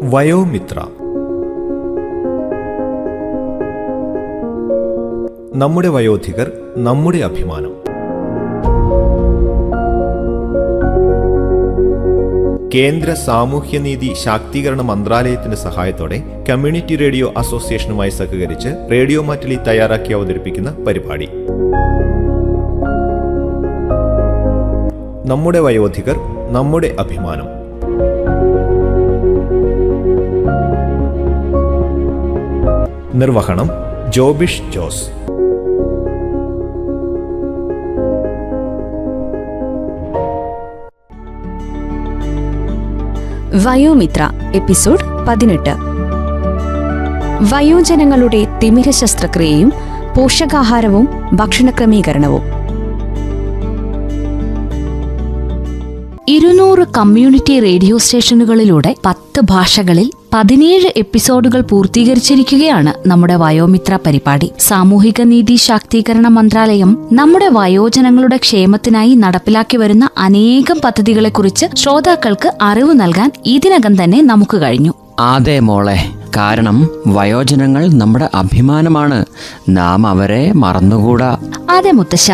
വയോമിത്ര. നമ്മുടെ വയോധികർ നമ്മുടെ അഭിമാനം. കേന്ദ്ര സാമൂഹ്യനീതി ശാക്തീകരണ മന്ത്രാലയത്തിന്റെ സഹായത്തോടെ കമ്മ്യൂണിറ്റി റേഡിയോ അസോസിയേഷനുമായി സഹകരിച്ച് റേഡിയോ മാറ്റിലി തയ്യാറാക്കി അവതരിപ്പിക്കുന്ന പരിപാടി നമ്മുടെ വയോധികർ നമ്മുടെ അഭിമാനം. നിർവഹണം ജോബിഷ് ജോസ്. വയോമിത്ര എപ്പിസോഡ് 18. വയോജനങ്ങളുടെ തിമിര ശസ്ത്രക്രിയയും പോഷകാഹാരവും ഭക്ഷണക്രമീകരണവും. 200 കമ്മ്യൂണിറ്റി റേഡിയോ സ്റ്റേഷനുകളിലൂടെ 10 ഭാഷകളിൽ 17 എപ്പിസോഡുകൾ പൂർത്തീകരിച്ചിരിക്കുകയാണ് നമ്മുടെ വയോമിത്ര പരിപാടി. സാമൂഹിക നീതി ശാക്തീകരണ മന്ത്രാലയം നമ്മുടെ വയോജനങ്ങളുടെ ക്ഷേമത്തിനായി നടപ്പിലാക്കി വരുന്ന അനേകം പദ്ധതികളെക്കുറിച്ച് ശ്രോതാക്കൾക്ക് അറിവ് നൽകാൻ ഇതിനകം തന്നെ നമുക്ക് കഴിഞ്ഞു. അതെ മോളെ, കാരണം വയോജനങ്ങൾ നമ്മുടെ അഭിമാനമാണ്. നാം അവരെ മറന്നുകൂടാ. അതെ മുത്തശ്ശ,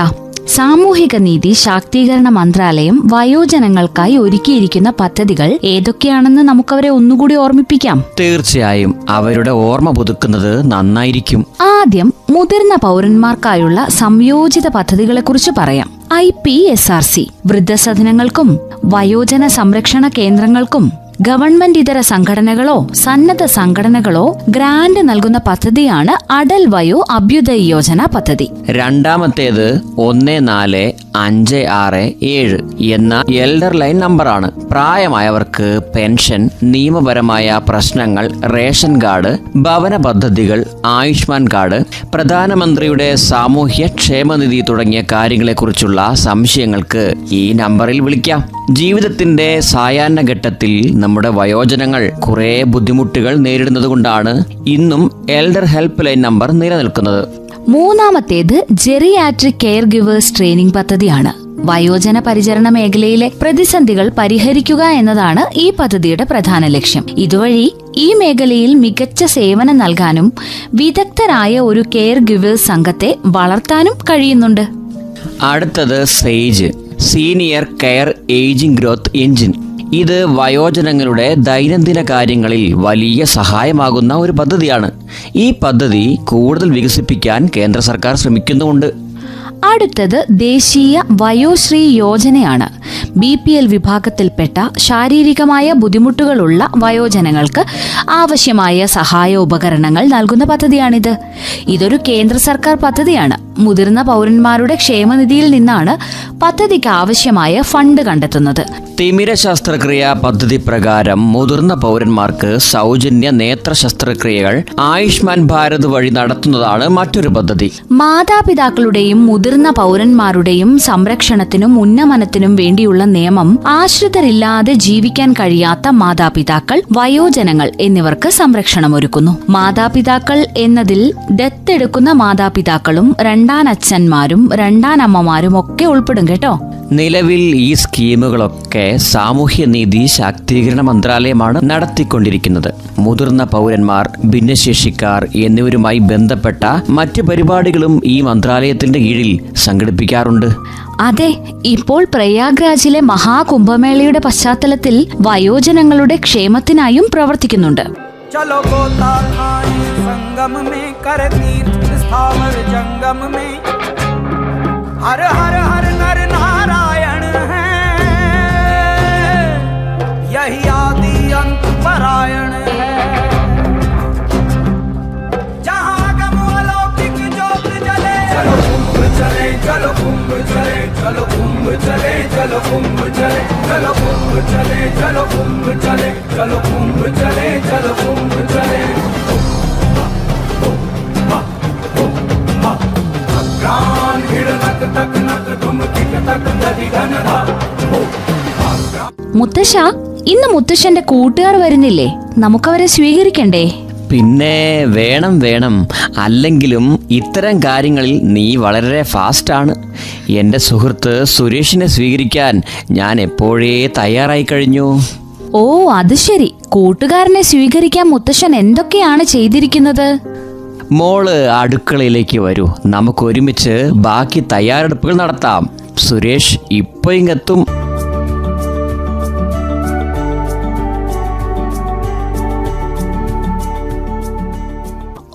സാമൂഹിക നീതി ശാക്തീകരണ മന്ത്രാലയം വയോജനങ്ങൾക്കായി ഒരുക്കിയിരിക്കുന്ന പദ്ധതികൾ ഏതൊക്കെയാണെന്ന് നമുക്കവരെ ഒന്നുകൂടി ഓർമ്മിപ്പിക്കാം. തീർച്ചയായും, അവരുടെ ഓർമ്മ പുതുക്കുന്നത് നന്നായിരിക്കും. ആദ്യം മുതിർന്ന പൗരന്മാർക്കായുള്ള സംയോജിത പദ്ധതികളെക്കുറിച്ച് പറയാം. IPSRC വൃദ്ധസദനങ്ങൾക്കും വയോജന സംരക്ഷണ കേന്ദ്രങ്ങൾക്കും ഗവൺമെന്റ് ഇതര സംഘടനകളോ സന്നദ്ധ സംഘടനകളോ ഗ്രാന്റ് നൽകുന്ന പദ്ധതിയാണ് അടൽ വയോ അഭ്യുദയ യോജന പദ്ധതി. രണ്ടാമത്തേത് 145667 എന്ന എൽഡർ ലൈൻ നമ്പറാണ്. പ്രായമായവർക്ക് പെൻഷൻ, നിയമപരമായ പ്രശ്നങ്ങൾ, റേഷൻ കാർഡ്, ഭവന പദ്ധതികൾ, ആയുഷ്മാൻ കാർഡ്, പ്രധാനമന്ത്രിയുടെ സാമൂഹ്യ ക്ഷേമനിധി തുടങ്ങിയ കാര്യങ്ങളെക്കുറിച്ചുള്ള സംശയങ്ങൾക്ക് ഈ നമ്പറിൽ വിളിക്കാം. ജീവിതത്തിന്റെ സായാഹ്ന ഘട്ടത്തിൽ നമ്മുടെ വയോജനങ്ങൾ കുറെ ബുദ്ധിമുട്ടുകൾ നേരിടുന്നതുകൊണ്ടാണ് ഇന്നും എൽഡർ ഹെൽപ്പ് ലൈൻ നമ്പർ നിലനിൽക്കുന്നത്. മൂന്നാമത്തേത് ജെറിയാട്രിക് കെയർ ഗിവേഴ്സ് ട്രെയിനിംഗ് പദ്ധതിയാണ്. വയോജന പരിചരണ മേഖലയിലെ പ്രതിസന്ധികൾ പരിഹരിക്കുക എന്നതാണ് ഈ പദ്ധതിയുടെ പ്രധാന ലക്ഷ്യം. ഇതുവഴി ഈ മേഖലയിൽ മികച്ച സേവനം നൽകാനും വിദഗ്ധരായ ഒരു കെയർ ഗിവേഴ്സ് സംഘത്തെ വളർത്താനും കഴിയുന്നുണ്ട്. അടുത്തത് SAGE, senior care ageing growth engine. ഇത് വയോജനങ്ങളുടെ ദൈനംദിന കാര്യങ്ങളിൽ വലിയ സഹായമാകുന്ന ഒരു പദ്ധതിയാണ്. ഈ പദ്ധതി കൂടുതൽ വികസിപ്പിക്കാൻ കേന്ദ്ര സർക്കാർ ശ്രമിക്കുന്നുമുണ്ട്. അടുത്തത് ദേശീയ വയോശ്രീ യോജനയാണ്. BPL വിഭാഗത്തിൽപ്പെട്ട ശാരീരികമായ ബുദ്ധിമുട്ടുകളുള്ള വയോജനങ്ങൾക്ക് ആവശ്യമായ സഹായ ഉപകരണങ്ങൾ നൽകുന്ന പദ്ധതിയാണിത്. ഇതൊരു കേന്ദ്ര സർക്കാർ പദ്ധതിയാണ്. മുതിർന്ന പൗരന്മാരുടെ ക്ഷേമനിധിയിൽ നിന്നാണ് പദ്ധതിക്ക് ആവശ്യമായ ഫണ്ട് കണ്ടെത്തുന്നത്. തിമിര ശസ്ത്രക്രിയ പദ്ധതി പ്രകാരം മുതിർന്ന പൗരന്മാർക്ക് സൗജന്യ നേത്ര ശസ്ത്രക്രിയകൾ ആയുഷ്മാൻ ഭാരത് വഴി നടത്തുന്നതാണ് മറ്റൊരു പദ്ധതി. മാതാപിതാക്കളുടെയും മുതിർന്ന പൗരന്മാരുടെയും സംരക്ഷണത്തിനും ഉന്നമനത്തിനും വേണ്ടിയുള്ള നിയമം ആശ്രിതരില്ലാതെ ജീവിക്കാൻ കഴിയാത്ത മാതാപിതാക്കൾ, വയോജനങ്ങൾ എന്നിവർക്ക് സംരക്ഷണമൊരുക്കുന്നു. മാതാപിതാക്കൾ എന്നതിൽ ദത്തെടുക്കുന്ന മാതാപിതാക്കളും രണ്ടാനച്ഛന്മാരും രണ്ടാനമ്മമാരും ഒക്കെ ഉൾപ്പെടും കേട്ടോ. നിലവിൽ ഈ സ്കീമുകളൊക്കെ സാമൂഹ്യനീതി ശാക്തീകരണ മന്ത്രാലയമാണ് നടത്തിക്കൊണ്ടിരിക്കുന്നത്. മുതിർന്ന പൗരന്മാർ, ഭിന്നശേഷിക്കാർ എന്നിവരുമായി ബന്ധപ്പെട്ട മറ്റ് പരിപാടികളും ഈ മന്ത്രാലയത്തിന്റെ കീഴിൽ സംഘടിപ്പിക്കാറുണ്ട്. അതെ, ഇപ്പോൾ പ്രയാഗ്രാജിലെ മഹാകുംഭമേളയുടെ പശ്ചാത്തലത്തിൽ വയോജനങ്ങളുടെ ക്ഷേമത്തിനായും പ്രവർത്തിക്കുന്നുണ്ട്. चलो गोता खाएं संगम में, कर तीर्थ स्थावर जंगम में, हर हर हर नर नारायण है, यही आदि अंत परायण है, जहाँ गम अलौकिक ज्योत जले, चलो कुंभ चले, चलो कुंभ चले, चलो कुंभ चले, चलो कुंभ चले, चलो कुंभ चले, चलो कुंभ चले, चलो कुंभ चले, चलो कुंभ चले, प्राण भिड़ नक तक नक तुम किक तक नदी घन धा. മുത്തശ്ശ, ഇന്ന് മുത്തശ്ശന്റെ കൂട്ടുകാർ വരുന്നില്ലേ? നമുക്കവരെ സ്വീകരിക്കണ്ടേ? പിന്നെ വേണം. അല്ലെങ്കിലും ഇത്തരം കാര്യങ്ങളിൽ നീ വളരെ ഫാസ്റ്റാണ്. എൻ്റെ സുഹൃത്ത് സുരേഷിനെ സ്വീകരിക്കാൻ ഞാൻ എപ്പോഴേ തയ്യാറായി കഴിഞ്ഞു. ഓ അത് ശരി, കൂട്ടുകാരനെ സ്വീകരിക്കാൻ മുത്തശ്ശൻ എന്തൊക്കെയാണ് ചെയ്തിരിക്കുന്നത്? മോള് അടുക്കളയിലേക്ക് വരൂ, നമുക്ക് ഒരുമിച്ച് ബാക്കി തയ്യാറെടുപ്പുകൾ നടത്താം. സുരേഷ് ഇപ്പൊ ഇങ്ങെത്തും.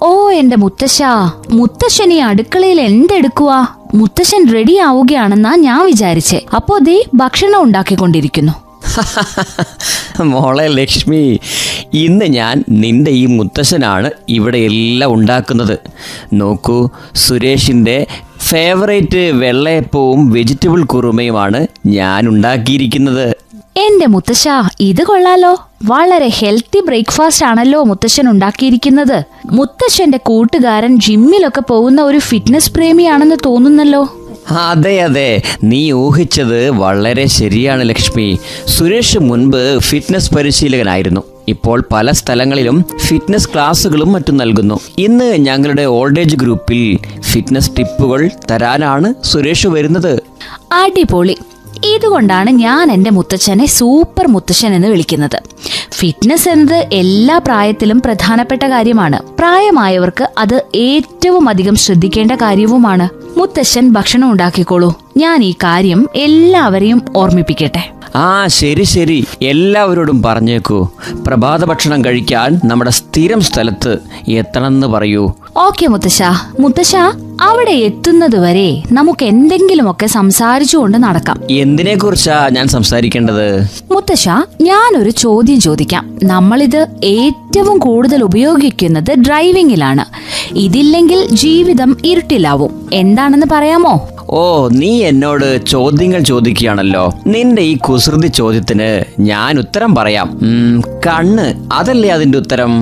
ഓ എന്റെ മുത്തശ്ശൻ ഈ അടുക്കളയിൽ എന്തെടുക്കുവാ? മുത്തശ്ശൻ റെഡി ആവുകയാണെന്നാ ഞാൻ വിചാരിച്ചേ. അപ്പോ ദേ ഭക്ഷണം ഉണ്ടാക്കിക്കൊണ്ടിരിക്കുന്നു. മോളെ ലക്ഷ്മി, ഇന്ന് ഞാൻ നിന്റെ ഈ മുത്തശ്ശനാണ് ഇവിടെ എല്ലാം ഉണ്ടാക്കുന്നത്. നോക്കൂ, സുരേഷിൻ്റെ ഫേവറേറ്റ് വെള്ളയപ്പവും വെജിറ്റബിൾ കുറുമയുമാണ് ഞാൻ ഉണ്ടാക്കിയിരിക്കുന്നത്. എന്റെ മുത്തശ്ശ, ഇത് കൊള്ളാലോ. വളരെ ഹെൽത്തി ബ്രേക്ക്ഫാസ്റ്റ് ആണല്ലോ മുത്തശ്ശൻ ഉണ്ടാക്കിയിരിക്കുന്നത്. മുത്തശ്ശന്റെ കൂട്ടുകാരൻ ജിമ്മിലൊക്കെ പോകുന്ന ഒരു ഫിറ്റ്നസ് പ്രേമിയാണെന്ന് തോന്നുന്നല്ലോ. അതെ, നീ ഊഹിച്ചത് വളരെ ശരിയാണ് ലക്ഷ്മി. സുരേഷ് മുൻപ് ഫിറ്റ്നസ് പരിശീലകനായിരുന്നു. ഇപ്പോൾ പല സ്ഥലങ്ങളിലും ഫിറ്റ്നസ് ക്ലാസ്സുകളും മറ്റും നൽകുന്നു. ഇന്ന് ഞങ്ങളുടെ ഓൾഡ് ഏജ് ഗ്രൂപ്പിൽ ഫിറ്റ്നസ് ടിപ്പുകൾ തരാനാണ് സുരേഷ് വരുന്നത്. അടിപൊളി. ഇതുകൊണ്ടാണ് ഞാൻ എൻ്റെ മുത്തച്ഛനെ സൂപ്പർ മുത്തച്ഛൻ എന്ന് വിളിക്കുന്നത്. ഫിറ്റ്നസ് എന്നത് എല്ലാ പ്രായത്തിലും പ്രധാനപ്പെട്ട കാര്യമാണ്. പ്രായമായവർക്ക് അത് ഏറ്റവും അധികം ശ്രദ്ധിക്കേണ്ട കാര്യവുമാണ്. മുത്തച്ഛൻ ഭക്ഷണം ഉണ്ടാക്കിക്കോളൂ. ഞാൻ ഈ കാര്യം എല്ലാവരെയും ഓർമ്മിപ്പിക്കട്ടെ. ശരി, എല്ലാവരോടും പറഞ്ഞേക്കൂ. പ്രഭാത ഭക്ഷണം കഴിക്കാൻ നമ്മുടെ സ്ഥിരം സ്ഥലത്ത് എത്തണമെന്ന് പറയൂ. ഓക്കെ മുത്തശ്ശ, അവിടെ എത്തുന്നതുവരെ നമുക്ക് എന്തെങ്കിലുമൊക്കെ സംസാരിച്ചുകൊണ്ട് നടക്കാം. എന്തിനെ കുറിച്ചാ ഞാൻ സംസാരിക്കേണ്ടത്? മുത്തശ്ശ, ഞാനൊരു ചോദ്യം ചോദിക്കാം. നമ്മളിത് ഏറ്റവും കൂടുതൽ ഉപയോഗിക്കുന്നത് ഡ്രൈവിംഗിലാണ്. ഇതില്ലെങ്കിൽ ജീവിതം ഇരുട്ടിലാവും. എന്താണെന്ന് പറയാമോ? നീ എന്നോട് ചോദ്യങ്ങൾ ചോദിക്കുകയാണല്ലോ. നിന്റെ ഈ കുസൃതി ചോദ്യത്തിന് ഞാൻ ഉത്തരം പറയാം. കണ്ണ്, അതല്ലേ അതിന്റെ ഉത്തരം?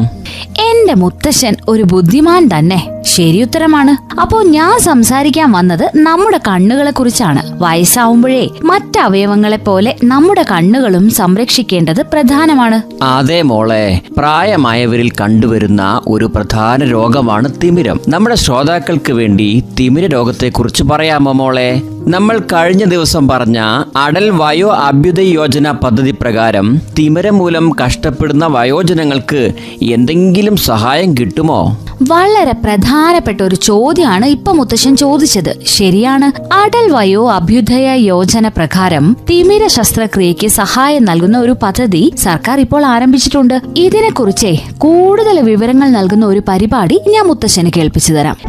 എന്റെ മുത്തശ്ശൻ ഒരു ബുദ്ധിമാൻ തന്നെ. ശരി ഉത്തരമാണ്. അപ്പോ ഞാൻ സംസാരിക്കാൻ വന്നത് നമ്മുടെ കണ്ണുകളെ കുറിച്ചാണ്. വയസ്സാവുമ്പോഴേ മറ്റവയവങ്ങളെ പോലെ നമ്മുടെ കണ്ണുകളും സംരക്ഷിക്കേണ്ടത് പ്രധാനമാണ്. അതെ മോളെ, പ്രായമായവരിൽ കണ്ടുവരുന്ന ഒരു പ്രധാന രോഗമാണ് തിമിരം. നമ്മുടെ ശ്രോതാക്കൾക്ക് വേണ്ടി തിമിര രോഗത്തെ കുറിച്ച് പറയാമോ മോളെ? നമ്മൾ കഴിഞ്ഞ ദിവസം പറഞ്ഞ അടൽ വയോ അഭ്യുദയ യോജന പദ്ധതി പ്രകാരം തിമിരം മൂലം കഷ്ടപ്പെടുന്ന വയോജനങ്ങൾക്ക് എന്തെങ്കിലും സഹായം കിട്ടുമോ? വളരെ പ്രധാനപ്പെട്ട ഒരു ചോദ്യമാണ് ഇപ്പൊ മുത്തശ്ശൻ ചോദിച്ചത്. ശരിയാണ്. അടൽ വയോ അഭ്യുദയ യോജന പ്രകാരം തിമിര ശസ്ത്രക്രിയയ്ക്ക് സഹായം നൽകുന്ന ഒരു പദ്ധതി സർക്കാർ ഇപ്പോൾ ആരംഭിച്ചിട്ടുണ്ട്. ഇതിനെക്കുറിച്ച് കൂടുതൽ വിവരങ്ങൾ നൽകുന്ന ഒരു പരിപാടി ഞാൻ മുത്തശ്ശന് കേൾപ്പിച്ചു തരാം.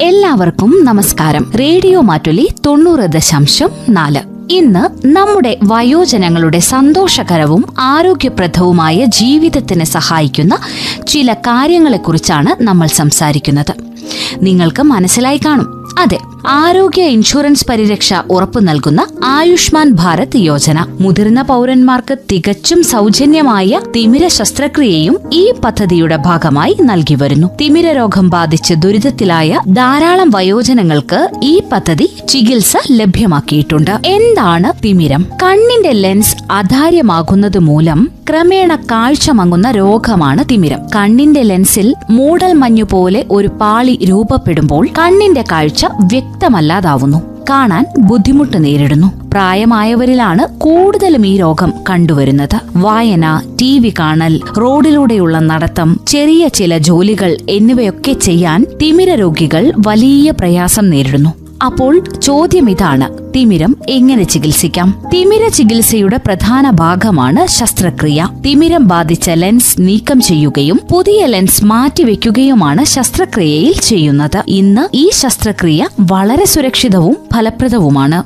എല്ലാവർക്കും നമസ്കാരം. റേഡിയോ മാറ്റുലി 90.4. ഇന്ന് നമ്മുടെ വയോജനങ്ങളുടെ സന്തോഷകരവും ആരോഗ്യപ്രദവുമായ ജീവിതത്തിന് സഹായിക്കുന്ന ചില കാര്യങ്ങളെക്കുറിച്ചാണ് നമ്മൾ സംസാരിക്കുന്നത്. നിങ്ങൾക്ക് മനസ്സിലായി കാണും. അതെ, ആരോഗ്യ ഇൻഷുറൻസ് പരിരക്ഷ ഉറപ്പു നൽകുന്ന ആയുഷ്മാൻ ഭാരത് യോജന. മുതിർന്ന പൗരന്മാർക്ക് തികച്ചും സൗജന്യമായ തിമിര ശസ്ത്രക്രിയയും ഈ പദ്ധതിയുടെ ഭാഗമായി നൽകി വരുന്നു. തിമിര രോഗം ബാധിച്ച് ദുരിതത്തിലായ ധാരാളം വയോജനങ്ങൾക്ക് ഈ പദ്ധതി ചികിത്സ ലഭ്യമാക്കിയിട്ടുണ്ട്. എന്താണ് തിമിരം? കണ്ണിന്റെ ലെൻസ് അധാര്യമാകുന്നത് മൂലം ക്രമേണ കാഴ്ച മങ്ങുന്ന രോഗമാണ് തിമിരം. കണ്ണിന്റെ ലെൻസിൽ മൂടൽ മഞ്ഞു പോലെ ഒരു പാളി രൂപപ്പെടുമ്പോൾ കണ്ണിന്റെ കാഴ്ച വ്യക്തമല്ലാതാവുന്നു. കാണാൻ ബുദ്ധിമുട്ട് നേരിടുന്നു. പ്രായമായവരിലാണ് കൂടുതലും ഈ രോഗം കണ്ടുവരുന്നത്. വായന, TV കാണൽ, റോഡിലൂടെയുള്ള നടത്തം, ചെറിയ ചില ജോലികൾ എന്നിവയൊക്കെ ചെയ്യാൻ തിമിര രോഗികൾ വലിയ പ്രയാസം നേരിടുന്നു. അപ്പോൾ ചോദ്യം ഇതാണ്: തിമിരം എങ്ങനെ ചികിത്സിക്കാം? തിമിര ചികിത്സയുടെ പ്രധാന ഭാഗമാണ് ശസ്ത്രക്രിയ. തിമിരം ബാധിച്ച ലെൻസ് നീക്കം ചെയ്യുകയും പുതിയ ലെൻസ് മാറ്റിവെക്കുകയുമാണ് ശസ്ത്രക്രിയയിൽ ചെയ്യുന്നത്. ഇന്ന് ഈ ശസ്ത്രക്രിയ വളരെ സുരക്ഷിതവും ഫലപ്രദവുമാണ്.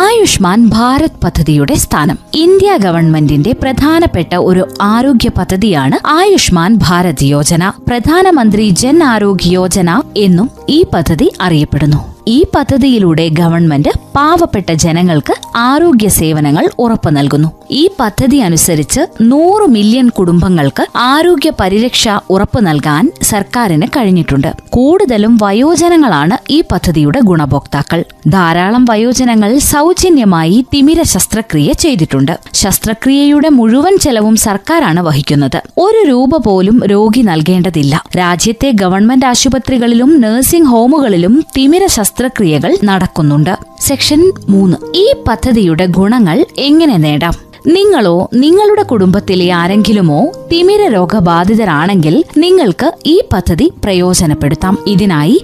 ആയുഷ്മാൻ ഭാരത് പദ്ധതിയുടെ സ്ഥാനം. ഇന്ത്യ ഗവൺമെന്റിന്റെ പ്രധാനപ്പെട്ട ഒരു ആരോഗ്യ പദ്ധതിയാണ് ആയുഷ്മാൻ ഭാരത് യോജന. പ്രധാനമന്ത്രി ജൻ ആരോഗ്യ യോജന എന്നും ഈ പദ്ധതി അറിയപ്പെടുന്നു. ഈ പദ്ധതിയിലൂടെ ഗവൺമെന്റ് പാവപ്പെട്ട ജനങ്ങൾക്ക് ആരോഗ്യ സേവനങ്ങൾ ഉറപ്പു നൽകുന്നു. ഈ പദ്ധതി അനുസരിച്ച് 100 മില്യൺ കുടുംബങ്ങൾക്ക് ആരോഗ്യ പരിരക്ഷ ഉറപ്പു നൽകാൻ സർക്കാരിന് കഴിഞ്ഞിട്ടുണ്ട്. കൂടുതലും വയോജനങ്ങളാണ് ഈ പദ്ധതിയുടെ ഗുണഭോക്താക്കൾ. ധാരാളം വയോജനങ്ങൾ സൗജന്യമായി തിമിര ശസ്ത്രക്രിയ ചെയ്തിട്ടുണ്ട്. ശസ്ത്രക്രിയയുടെ മുഴുവൻ ചെലവും സർക്കാരാണ് വഹിക്കുന്നത്. 1 രൂപ പോലും രോഗി നൽകേണ്ടതില്ല. രാജ്യത്തെ ഗവൺമെന്റ് ആശുപത്രികളിലും നഴ്സിംഗ് ഹോമുകളിലും തിമിര ശസ്ത്രക്രിയകൾ നടക്കുന്നുണ്ട്. സെക്ഷൻ 3. ഈ പദ്ധതിയുടെ ഗുണങ്ങൾ എങ്ങനെ നേടാം? നിങ്ങളോ നിങ്ങളുടെ കുടുംബത്തിലെ ആരെങ്കിലുമോ തിമിര രോഗബാധിതരാണെങ്കിൽ നിങ്ങൾക്ക് ഈ പദ്ധതി പ്രയോജനപ്പെടുത്താം. ഇതിനായി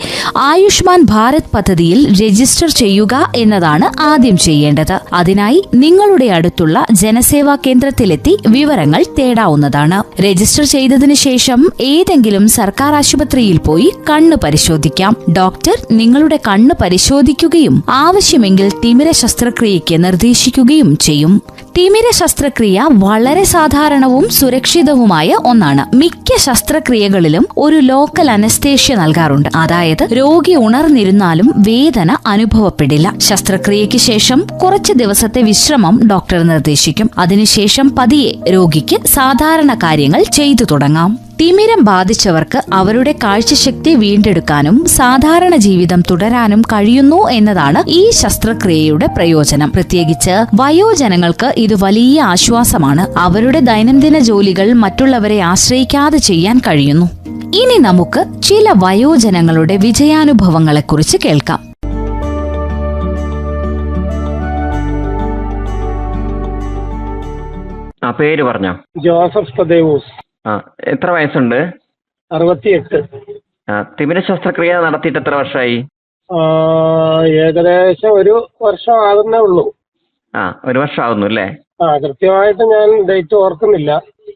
ആയുഷ്മാൻ ഭാരത് പദ്ധതിയിൽ രജിസ്റ്റർ ചെയ്യുക എന്നതാണ് ആദ്യം ചെയ്യേണ്ടത്. അതിനായി നിങ്ങളുടെ അടുത്തുള്ള ജനസേവാ കേന്ദ്രത്തിലെത്തി വിവരങ്ങൾ തേടാവുന്നതാണ്. രജിസ്റ്റർ ചെയ്തതിനു ശേഷം ഏതെങ്കിലും സർക്കാർ ആശുപത്രിയിൽ പോയി കണ്ണ് പരിശോധിക്കാം. ഡോക്ടർ നിങ്ങളുടെ കണ്ണ് പരിശോധിക്കുകയും ആവശ്യമെങ്കിൽ തിമിര ശസ്ത്രക്രിയയ്ക്ക് നിർദ്ദേശിക്കുകയും ചെയ്യും. തിമിര ശസ്ത്രക്രിയ വളരെ സാധാരണവും സുരക്ഷിതവുമായ ഒന്നാണ്. മിക്ക ശസ്ത്രക്രിയകളിലും ഒരു ലോക്കൽ അനസ്തേഷ്യ നൽകാറുണ്ട്. അതായത് രോഗി ഉണർന്നിരുന്നാലും വേദന അനുഭവപ്പെടില്ല. ശസ്ത്രക്രിയയ്ക്ക് ശേഷം കുറച്ച് ദിവസത്തെ വിശ്രമം ഡോക്ടർ നിർദ്ദേശിക്കും. അതിനുശേഷം പതിയെ രോഗിക്ക് സാധാരണ കാര്യങ്ങൾ ചെയ്തു തുടങ്ങാം. തിമിരം ബാധിച്ചവർക്ക് അവരുടെ കാഴ്ചശക്തി വീണ്ടെടുക്കാനും സാധാരണ ജീവിതം തുടരാനും കഴിയുന്നു എന്നതാണ് ഈ ശസ്ത്രക്രിയയുടെ പ്രയോജനം. പ്രത്യേകിച്ച് വയോജനങ്ങൾക്ക് ഇത് വലിയ ആശ്വാസമാണ്. അവരുടെ ദൈനംദിന ജോലികൾ മറ്റുള്ളവരെ ആശ്രയിക്കാതെ ചെയ്യാൻ കഴിയുന്നു. ഇനി നമുക്ക് ചില വയോജനങ്ങളുടെ വിജയാനുഭവങ്ങളെക്കുറിച്ച് കേൾക്കാം. പേര് പറഞ്ഞോ? ജോസഫ് തദേവൂസ്. എത്ര വയസ്സുണ്ട്? 68. തിമിര ശസ്ത്രക്രിയ നടത്തിയിട്ട് എത്ര വർഷമായി? ഏകദേശം ഒരു വർഷം ആകുന്നേ ഉള്ളൂ. ഒരു വർഷം ആകുന്നു അല്ലേ? കൃത്യമായിട്ട് ഞാൻ ഡേറ്റ് ഓർക്കുന്നില്ല.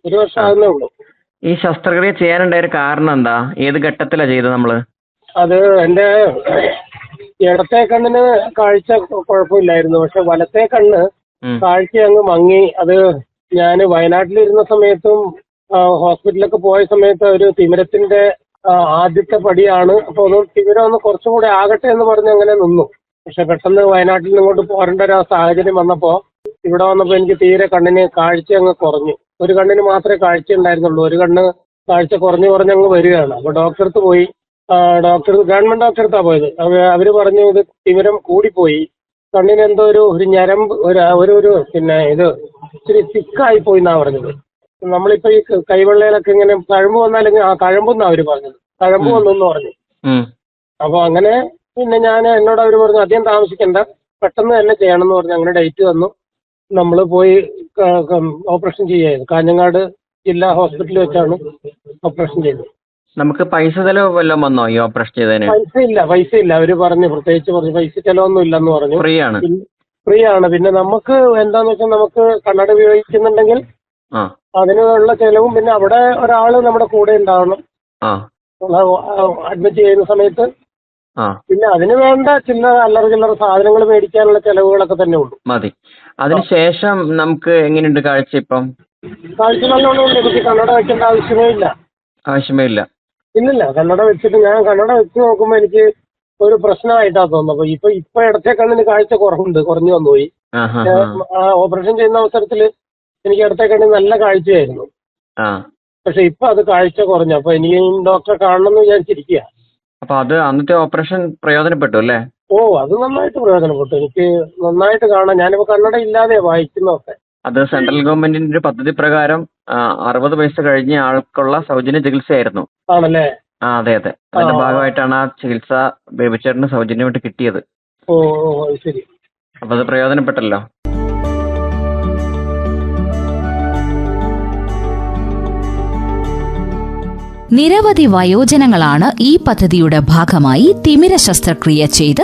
ഒരു വർഷം ആകുന്നേ ഉള്ളൂ. ഈ ശസ്ത്രക്രിയ ചെയ്യാനുണ്ടായ ഒരു കാരണം എന്താ? ഏത് ഘട്ടത്തിലാ ചെയ്തത് നമ്മള്? അത് എന്റെ ഇടത്തെ കണ്ണിന് കാഴ്ച കുഴപ്പമില്ലായിരുന്നു. പക്ഷെ വലത്തെ കണ്ണ് കാഴ്ച അങ്ങ് മങ്ങി. അത് ഞാൻ വയനാട്ടിലിരുന്ന സമയത്തും ഹോസ്പിറ്റലിലൊക്കെ പോയ സമയത്ത് ഒരു തിമിരത്തിന്റെ ആദ്യത്തെ പടിയാണ്. അപ്പോൾ ഒന്ന് തിമിരം ഒന്ന് കുറച്ചും കൂടെ ആകട്ടെ എന്ന് പറഞ്ഞ് അങ്ങനെ നിന്നു. പക്ഷെ പെട്ടെന്ന് വയനാട്ടിൽ നിന്ന് ഇങ്ങോട്ട് പോരേണ്ട ഒരു സാഹചര്യം വന്നപ്പോൾ ഇവിടെ വന്നപ്പോൾ എനിക്ക് തീരെ കണ്ണിന് കാഴ്ച അങ്ങ് കുറഞ്ഞു. ഒരു കണ്ണിന് മാത്രമേ കാഴ്ച ഉണ്ടായിരുന്നുള്ളൂ. ഒരു കണ്ണ് കാഴ്ച കുറഞ്ഞ് അങ്ങ് വരികയാണ്. അപ്പോൾ ഡോക്ടർക്ക് പോയി. ഗവൺമെന്റ് ഡോക്ടറെടുത്താണ് പോയത്. അവര് പറഞ്ഞു ഇത് തിമിരം കൂടിപ്പോയി, കണ്ണിന് എന്തോ ഒരു ഞരമ്പ് ഒരു പിന്നെ ഇത് ഇച്ചിരി തിക്കായി പോയി എന്നാണ് പറഞ്ഞത്. നമ്മളിപ്പോ ഈ കൈവെള്ളയിലൊക്കെ ഇങ്ങനെ തഴമ്പ് വന്നാലെങ്കിൽ തഴമ്പെന്നാ അവര് പറഞ്ഞത്. തഴമ്പ് വന്നെന്ന് പറഞ്ഞു. അപ്പൊ അങ്ങനെ പിന്നെ എന്നോട് അവര് പറഞ്ഞു അധികം താമസിക്കണ്ട, പെട്ടെന്ന് തന്നെ ചെയ്യണമെന്ന് പറഞ്ഞു. അങ്ങനെ ഡേറ്റ് തന്നു. നമ്മൾ പോയി ഓപ്പറേഷൻ ചെയ്യായിരുന്നു. കാഞ്ഞങ്ങാട് ജില്ലാ ഹോസ്പിറ്റലിൽ വെച്ചാണ് ഓപ്പറേഷൻ ചെയ്തത്. നമുക്ക് പൈസ ചെലവ് വല്ലതും വന്നോ ഈ ഓപ്പറേഷൻ ചെയ്തതിന്? പൈസ ഇല്ല. അവര് പറഞ്ഞു പ്രത്യേകിച്ച് പറഞ്ഞു പൈസ ചെലവൊന്നും ഇല്ലെന്ന് പറഞ്ഞു. ഫ്രീ ആണ്. പിന്നെ നമുക്ക് എന്താന്ന് വെച്ചാൽ നമുക്ക് കണ്ണട ഉപയോഗിക്കുന്നുണ്ടെങ്കിൽ അതിനുള്ള ചെലവും പിന്നെ അവിടെ ഒരാള് നമ്മുടെ കൂടെ ഉണ്ടാവണം അഡ്മിറ്റ് ചെയ്യുന്ന സമയത്ത്. പിന്നെ അതിന് വേണ്ട ചില്ലറ സാധനങ്ങൾ മേടിക്കാനുള്ള ചെലവുകളൊക്കെ തന്നെ ഉള്ളൂ. മതി. അതിനുശേഷം നമുക്ക് എങ്ങനെയുണ്ട് കാഴ്ച? ഇപ്പം കാഴ്ച നല്ലോണം ഉണ്ട്. എനിക്ക് കണ്ണട വെക്കേണ്ട ആവശ്യമേ ഇല്ല. ഇല്ലില്ല. കണ്ണട വെച്ചിട്ട് ഞാൻ കണ്ണട വെച്ച് നോക്കുമ്പോ എനിക്ക് ഒരു പ്രശ്നമായിട്ടാണ് തോന്നുന്നത്. അപ്പൊ ഇപ്പൊ ഇടത്തെ കണ്ണിന് കാഴ്ച കുറഞ്ഞു വന്നുപോയി. ഓപ്പറേഷൻ ചെയ്യുന്ന അവസരത്തില് എനിക്ക് ഇടത്തെ കണ്ണിന് നല്ല കാഴ്ചയായിരുന്നു. പക്ഷെ ഇപ്പൊ അത് കാഴ്ച കുറഞ്ഞു. അപ്പൊ എനിക്ക് ഡോക്ടറെ കാണണം എന്ന് വിചാരിച്ചിരിക്കുക. അപ്പൊ അത് അന്നത്തെ ഓപ്പറേഷൻ പ്രയോജനപ്പെട്ടു അല്ലേ? അത് നന്നായിട്ട് പ്രയോജനപ്പെട്ടു. എനിക്ക് നന്നായിട്ട് കാണാം. ഞാനിപ്പോ കണ്ണട ഇല്ലാതെ വായിക്കുന്നതൊക്കെ. അത് സെൻട്രൽ ഗവൺമെന്റിന്റെ ഒരു പദ്ധതി പ്രകാരം 60 വയസ്സ് കഴിഞ്ഞ ആൾക്കുള്ള സൗജന്യ ചികിത്സയായിരുന്നു. ആണല്ലേ? അതെ. അതിന്റെ ഭാഗമായിട്ടാണ് ആ ചികിത്സ ബേബിച്ചേട്ടന് സൗജന്യമായിട്ട് കിട്ടിയത്. ശരി. അപ്പൊ അത് പ്രയോജനപ്പെട്ടല്ലോ. നിരവധി വയോജനങ്ങളാണ് ഈ പദ്ധതിയുടെ ഭാഗമായി തിമിര ശസ്ത്രക്രിയ ചെയ്ത്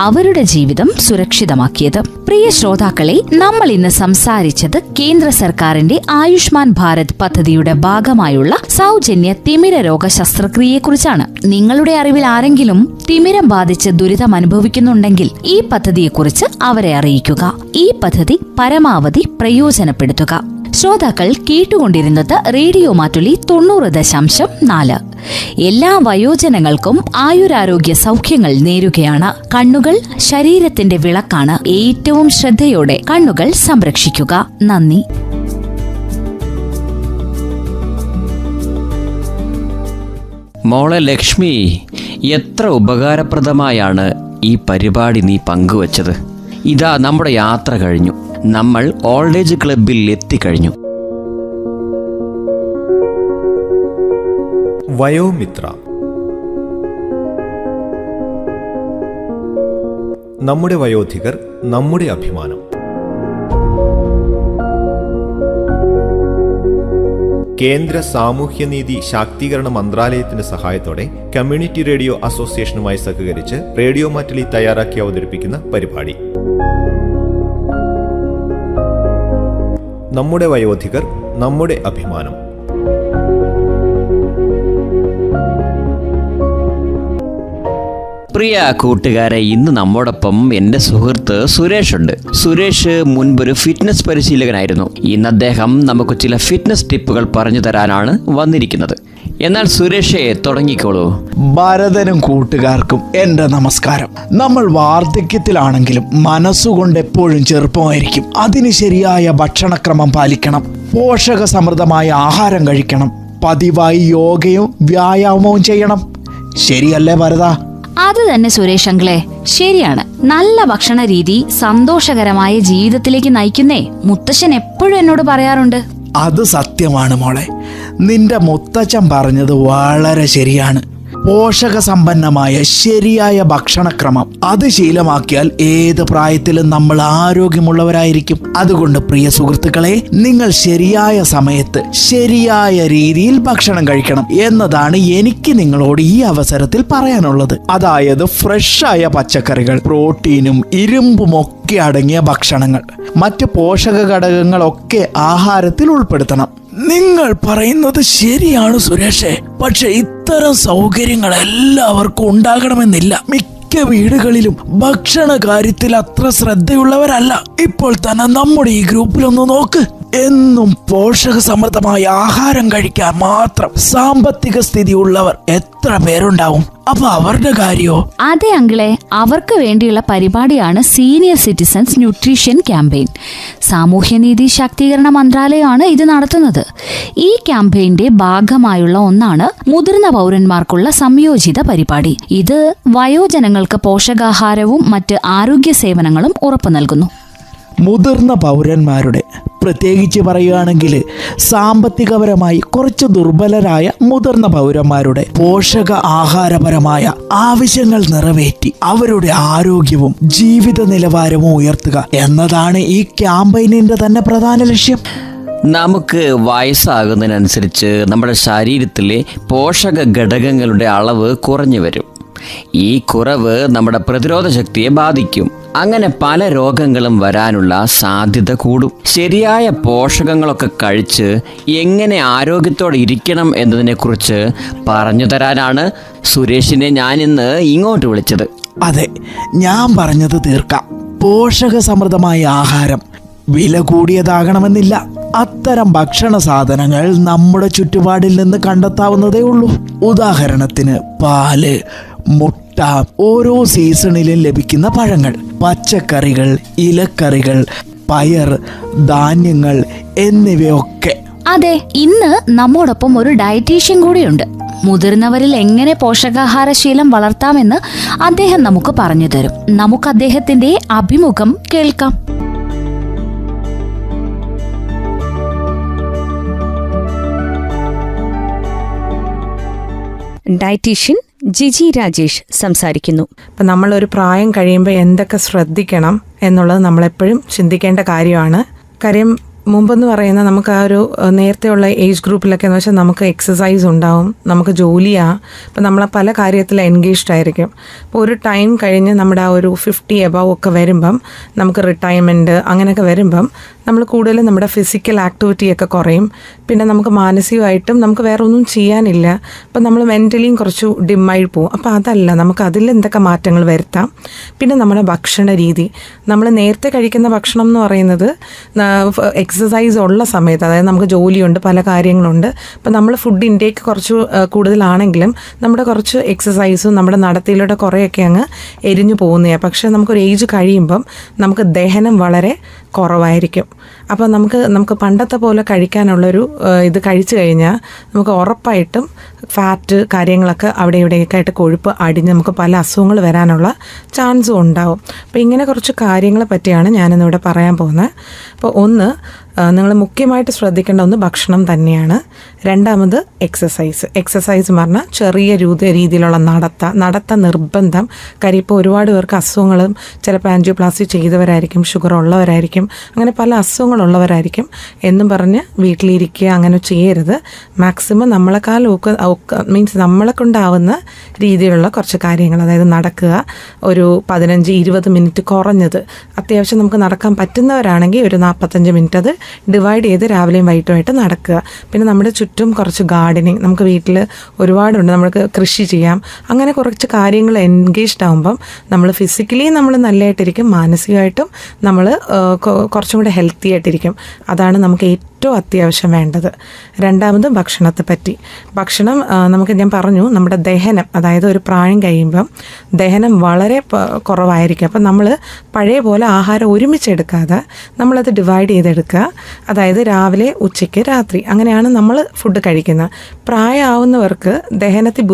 അവരുടെ ജീവിതം സുരക്ഷിതമാക്കിയത്. പ്രിയ ശ്രോതാക്കളെ, നമ്മൾ ഇന്ന് സംസാരിച്ചത് കേന്ദ്ര സർക്കാരിന്റെ ആയുഷ്മാൻ ഭാരത് പദ്ധതിയുടെ ഭാഗമായുള്ള സൗജന്യ തിമിര രോഗ ശസ്ത്രക്രിയയെക്കുറിച്ചാണ്. നിങ്ങളുടെ അറിവിൽ ആരെങ്കിലും തിമിരം ബാധിച്ച് ദുരിതം അനുഭവിക്കുന്നുണ്ടെങ്കിൽ ഈ പദ്ധതിയെക്കുറിച്ച് അവരെ അറിയിക്കുക. ഈ പദ്ധതി പരമാവധി പ്രയോജനപ്പെടുത്തുക. ശ്രോതാക്കൾ കേട്ടുകൊണ്ടിരുന്നത് റേഡിയോ മാറ്റുലി 90.4. എല്ലാ വയോജനങ്ങൾക്കും ആയുരാരോഗ്യ സൗഖ്യങ്ങൾ നേരുകയാണ്. കണ്ണുകൾ ശരീരത്തിന്റെ വിളക്കാണ്. ഏറ്റവും ശ്രദ്ധയോടെ കണ്ണുകൾ സംരക്ഷിക്കുക. നന്ദി. മോളെ ലക്ഷ്മി, എത്ര ഉപകാരപ്രദമായാണ് ഈ പരിപാടി നീ പങ്കുവച്ചത്. ഇതാ നമ്മുടെ യാത്ര കഴിഞ്ഞു. നമ്മൾ ഓൾഡ് ഏജ് ക്ലബിൽ എത്തിക്കഴിഞ്ഞു. വയോമിത്ര നമ്മുടെ വയോധികർ നമ്മുടെ അഭിമാനം. കേന്ദ്ര സാമൂഹ്യനീതി ശാക്തീകരണ മന്ത്രാലയത്തിന്റെ സഹായത്തോടെ കമ്മ്യൂണിറ്റി റേഡിയോ അസോസിയേഷനുമായി സഹകരിച്ച് റേഡിയോ മാറ്റലി തയ്യാറാക്കി അവതരിപ്പിക്കുന്ന പരിപാടി നമ്മുടെ വയോധികർ നമ്മുടെ അഭിമാനം. പ്രിയ കൂട്ടുകാരെ, ഇന്ന് നമ്മോടൊപ്പം എൻ്റെ സുഹൃത്ത് സുരേഷ് ഉണ്ട്. സുരേഷ് മുൻപൊരു ഫിറ്റ്നസ് പരിശീലകനായിരുന്നു. ഇന്ന് അദ്ദേഹം നമുക്ക് ചില ഫിറ്റ്നസ് ടിപ്പുകൾ പറഞ്ഞു തരാനാണ് വന്നിരിക്കുന്നത്. എന്നാൽ സുരേഷേ, തുടങ്ങിക്കോളൂ. ഭരതനും കൂട്ടുകാർക്കും എൻ്റെ നമസ്കാരം. നമ്മൾ വാർദ്ധക്യത്തിലാണെങ്കിലും മനസ്സുകൊണ്ട് എപ്പോഴും ചെറുപ്പമായിരിക്കും. അതിന് ശരിയായ ഭക്ഷണക്രമം പാലിക്കണം. പോഷക സമൃദ്ധമായ ആഹാരം കഴിക്കണം. പതിവായി യോഗയും വ്യായാമവും ചെയ്യണം. ശരിയല്ലേ ഭരത? അത് തന്നെ സുരേഷ് അങ്കിളെ, ശരിയാണ്. നല്ല ഭക്ഷണ രീതി സന്തോഷകരമായ ജീവിതത്തിലേക്ക് നയിക്കുന്നേ മുത്തശ്ശൻ എപ്പോഴും എന്നോട് പറയാറുണ്ട്. അത് സത്യമാണ് മോളെ. നിന്റെ മുത്തച്ഛൻ പറഞ്ഞത് വളരെ ശരിയാണ്. പോഷക സമ്പന്നമായ ശരിയായ ഭക്ഷണക്രമം അത് ശീലമാക്കിയാൽ ഏത് പ്രായത്തിലും നമ്മൾ ആരോഗ്യമുള്ളവരായിരിക്കും. അതുകൊണ്ട് പ്രിയ സുഹൃത്തുക്കളെ, നിങ്ങൾ ശരിയായ സമയത്ത് ശരിയായ രീതിയിൽ ഭക്ഷണം കഴിക്കണം എന്നതാണ് എനിക്ക് നിങ്ങളോട് ഈ അവസരത്തിൽ പറയാനുള്ളത്. അതായത് ഫ്രഷായ പച്ചക്കറികൾ, പ്രോട്ടീനും ഇരുമ്പും ഒക്കെ അടങ്ങിയ ഭക്ഷണങ്ങൾ, മറ്റ് പോഷക ഘടകങ്ങളൊക്കെ ആഹാരത്തിൽ ഉൾപ്പെടുത്തണം. നിങ്ങൾ പറയുന്നത് ശരിയാണ് സുരേഷേ. പക്ഷെ ഇത്തരം സൗകര്യങ്ങൾ എല്ലാവർക്കും ഉണ്ടാകണമെന്നില്ല. മിക്ക വീടുകളിലും ഭക്ഷണ കാര്യത്തിൽ അത്ര ശ്രദ്ധയുള്ളവരല്ല. ഇപ്പോൾ തന്നെ നമ്മുടെ ഈ ഗ്രൂപ്പിലൊന്ന് നോക്ക്. എന്നും പോഷക സമൃദ്ധമായ ആഹാരം കഴിക്കാൻ മാത്രം സാമ്പത്തിക സ്ഥിതി ഉള്ളവർ എത്ര പേരുണ്ടാവും? അപ്പൊ അവരുടെ കാര്യോ? അതെ അങ്കിളെ, അവർക്ക് വേണ്ടിയുള്ള പരിപാടിയാണ് സീനിയർ സിറ്റിസൺസ് ന്യൂട്രീഷൻ ക്യാമ്പയിൻ. സാമൂഹ്യനീതി ശാക്തീകരണ മന്ത്രാലയമാണ് ഇത് നടത്തുന്നത്. ഈ ക്യാമ്പയിന്റെ ഭാഗമായുള്ള ഒന്നാണ് മുതിർന്ന പൗരന്മാർക്കുള്ള സംയോജിത പരിപാടി. ഇത് വയോജനങ്ങൾക്ക് പോഷകാഹാരവും മറ്റ് ആരോഗ്യ സേവനങ്ങളും ഉറപ്പു നൽകുന്നു. മുതിർന്ന പൗരന്മാരുടെ, പ്രത്യേകിച്ച് പറയുകയാണെങ്കിൽ സാമ്പത്തികപരമായി കുറച്ച് ദുർബലരായ മുതിർന്ന പൗരന്മാരുടെ പോഷക ആഹാരപരമായ ആവശ്യങ്ങൾ നിറവേറ്റി അവരുടെ ആരോഗ്യവും ജീവിത നിലവാരവും ഉയർത്തുക എന്നതാണ് ഈ ക്യാമ്പയിനിന്റെ തന്നെ പ്രധാന ലക്ഷ്യം. നമുക്ക് വയസ്സാകുന്നതിനനുസരിച്ച് നമ്മുടെ ശരീരത്തിലെ പോഷക ഘടകങ്ങളുടെ അളവ് കുറഞ്ഞു വരും. ഈ കുറവ് നമ്മുടെ പ്രതിരോധ ശക്തിയെ ബാധിക്കും. അങ്ങനെ പല രോഗങ്ങളും വരാനുള്ള സാധ്യത കൂടും. ശരിയായ പോഷകങ്ങളൊക്കെ കഴിച്ച് എങ്ങനെ ആരോഗ്യത്തോടെ ഇരിക്കണം എന്നതിനെക്കുറിച്ച് പറഞ്ഞു തരാനാണ് സുരേഷിനെ ഞാൻ ഇന്ന് ഇങ്ങോട്ട് വിളിച്ചത്. അതെ, ഞാൻ പറഞ്ഞത് തീർക്കാം. പോഷക സമൃദ്ധമായ ആഹാരം വില കൂടിയതാകണമെന്നില്ല. അത്തരം ഭക്ഷണ സാധനങ്ങൾ നമ്മുടെ ചുറ്റുപാടിൽ നിന്ന് കണ്ടെത്താവുന്നതേ ഉള്ളൂ. ഉദാഹരണത്തിന് പാല്, മുട്ട, ഓരോ സീസണിലും ലഭിക്കുന്ന പഴങ്ങൾ, പച്ചക്കറികൾ, ഇലക്കറികൾ, പയർ, ധാന്യങ്ങൾ എന്നിവയൊക്കെ. അതെ, ഇന്ന് നമ്മോടൊപ്പം ഒരു ഡയറ്റീഷ്യൻ കൂടിയുണ്ട്. മുതിർന്നവരിൽ എങ്ങനെ പോഷകാഹാരശീലം വളർത്താമെന്ന് അദ്ദേഹം നമുക്ക് പറഞ്ഞു തരും. നമുക്ക് അദ്ദേഹത്തിന്റെ അഭിമുഖം കേൾക്കാം. ഡയറ്റീഷ്യൻ ജിജി രാജേഷ് സംസാരിക്കുന്നു. അപ്പം നമ്മളൊരു പ്രായം കഴിയുമ്പോൾ എന്തൊക്കെ ശ്രദ്ധിക്കണം എന്നുള്ളത് നമ്മളെപ്പോഴും ചിന്തിക്കേണ്ട കാര്യമാണ്. കാര്യം മുമ്പെന്ന് പറയുന്ന നമുക്ക് ആ ഒരു നേരത്തെയുള്ള ഏജ് ഗ്രൂപ്പിലൊക്കെ എന്ന് വെച്ചാൽ നമുക്ക് എക്സസൈസ് ഉണ്ടാവും, നമുക്ക് ജോലിയാണ്. ഇപ്പം നമ്മൾ പല കാര്യത്തിൽ എൻഗേജ്ഡ് ആയിരിക്കും. അപ്പോൾ ഒരു ടൈം കഴിഞ്ഞ് നമ്മുടെ ആ ഒരു 50 എബവ് ഒക്കെ വരുമ്പം നമുക്ക് റിട്ടയർമെൻറ്റ് അങ്ങനെയൊക്കെ വരുമ്പം നമ്മൾ കൂടുതലും നമ്മുടെ ഫിസിക്കൽ ആക്ടിവിറ്റിയൊക്കെ കുറയും. പിന്നെ നമുക്ക് മാനസികമായിട്ടും നമുക്ക് വേറെ ഒന്നും ചെയ്യാനില്ല. അപ്പം നമ്മൾ മെൻ്റലിയും കുറച്ച് ഡിമ്മായി പോവും. അപ്പോൾ അതല്ല, നമുക്ക് അതിൽ എന്തൊക്കെ മാറ്റങ്ങൾ വരുത്താം. പിന്നെ നമ്മുടെ ഭക്ഷണ രീതി, നമ്മൾ നേരത്തെ കഴിക്കുന്ന ഭക്ഷണം എന്ന് പറയുന്നത് എക്സസൈസ് ഉള്ള സമയത്ത്, അതായത് നമുക്ക് ജോലിയുണ്ട്, പല കാര്യങ്ങളുണ്ട്. അപ്പം നമ്മൾ ഫുഡ് ഇൻടേക്ക് കുറച്ച് കൂടുതലാണെങ്കിലും നമ്മുടെ കുറച്ച് എക്സസൈസും നമ്മുടെ നടത്തിയിലൂടെ കുറേയൊക്കെ അങ്ങ് എരിഞ്ഞു പോകുന്നതാണ്. പക്ഷേ നമുക്കൊരു ഏജ് കഴിയുമ്പം നമുക്ക് ദഹനം വളരെ കുറവായിരിക്കും. അപ്പോൾ നമുക്ക് പണ്ടത്തെ പോലെ കഴിക്കാനുള്ളൊരു ഇത് കഴിച്ചു കഴിഞ്ഞാൽ നമുക്ക് ഉറപ്പായിട്ടും ഫാറ്റ് കാര്യങ്ങളൊക്കെ അവിടെ ഇവിടെയൊക്കെ ആയിട്ട് കൊഴുപ്പ് അടിഞ്ഞ് നമുക്ക് പല അസുഖങ്ങൾ വരാനുള്ള ചാൻസും ഉണ്ടാവും. അപ്പോൾ ഇങ്ങനെ കുറച്ച് കാര്യങ്ങളെ പറ്റിയാണ് ഞാനിന്നിവിടെ പറയാൻ പോകുന്നത്. അപ്പോൾ ഒന്ന്, നിങ്ങൾ മുഖ്യമായിട്ട് ശ്രദ്ധിക്കേണ്ട ഒന്ന് ഭക്ഷണം തന്നെയാണ്. രണ്ടാമത് എക്സസൈസ് എന്ന് പറഞ്ഞാൽ ചെറിയ രീതിയിലുള്ള നടത്ത നിർബന്ധം. കാര്യം ഇപ്പോൾ ഒരുപാട് പേർക്ക് അസുഖങ്ങളും, ചിലപ്പോൾ ആൻജിയോപ്ലാസ്റ്റി ചെയ്തവരായിരിക്കും, ഷുഗർ ഉള്ളവരായിരിക്കും, അങ്ങനെ പല അസുഖങ്ങളുള്ളവരായിരിക്കും എന്നും പറഞ്ഞ് വീട്ടിലിരിക്കുക അങ്ങനെ ചെയ്യരുത്. മാക്സിമം നമ്മളെ കൊണ്ടാവുന്ന രീതിയിലുള്ള കുറച്ച് കാര്യങ്ങൾ, അതായത് നടക്കുക ഒരു 15-20 മിനിറ്റ് കുറഞ്ഞത്. അത്യാവശ്യം നമുക്ക് നടക്കാൻ പറ്റുന്നവരാണെങ്കിൽ ഒരു 45 മിനിറ്റ് അത് ഡിവൈഡ് ചെയ്ത് രാവിലെയും വൈകിട്ടുമായിട്ട് നടക്കുക. പിന്നെ നമ്മുടെ ചുറ്റും കുറച്ച് ഗാർഡനിങ്, നമുക്ക് വീട്ടിൽ ഒരുപാടുണ്ട്, നമുക്ക് കൃഷി ചെയ്യാം. അങ്ങനെ കുറച്ച് കാര്യങ്ങൾ എൻഗേജ്ഡ് ആകുമ്പം നമ്മൾ ഫിസിക്കലി നമ്മൾ നല്ലതായിട്ടിരിക്കും, മാനസികമായിട്ടും നമ്മൾ കുറച്ചും കൂടെ ഹെൽത്തി ആയിട്ടിരിക്കും. അതാണ് നമുക്ക് ഏറ്റവും അത്യാവശ്യം വേണ്ടത്. രണ്ടാമത് ഭക്ഷണത്തെ പറ്റി. ഭക്ഷണം ഞാൻ പറഞ്ഞു, നമ്മുടെ ദഹനം, അതായത് ഒരു പ്രായം കഴിയുമ്പം ദഹനം വളരെ കുറവായിരിക്കും. അപ്പം നമ്മൾ പഴയ പോലെ ആഹാരം ഒരുമിച്ചെടുക്കാതെ നമ്മളത് ഡിവൈഡ് ചെയ്തെടുക്കുക. അതായത് രാവിലെ, ഉച്ചയ്ക്ക്, രാത്രി, അങ്ങനെയാണ് നമ്മൾ ഫുഡ് കഴിക്കുന്നത്. പ്രായമാവുന്നവർക്ക് ദഹനത്തിൽ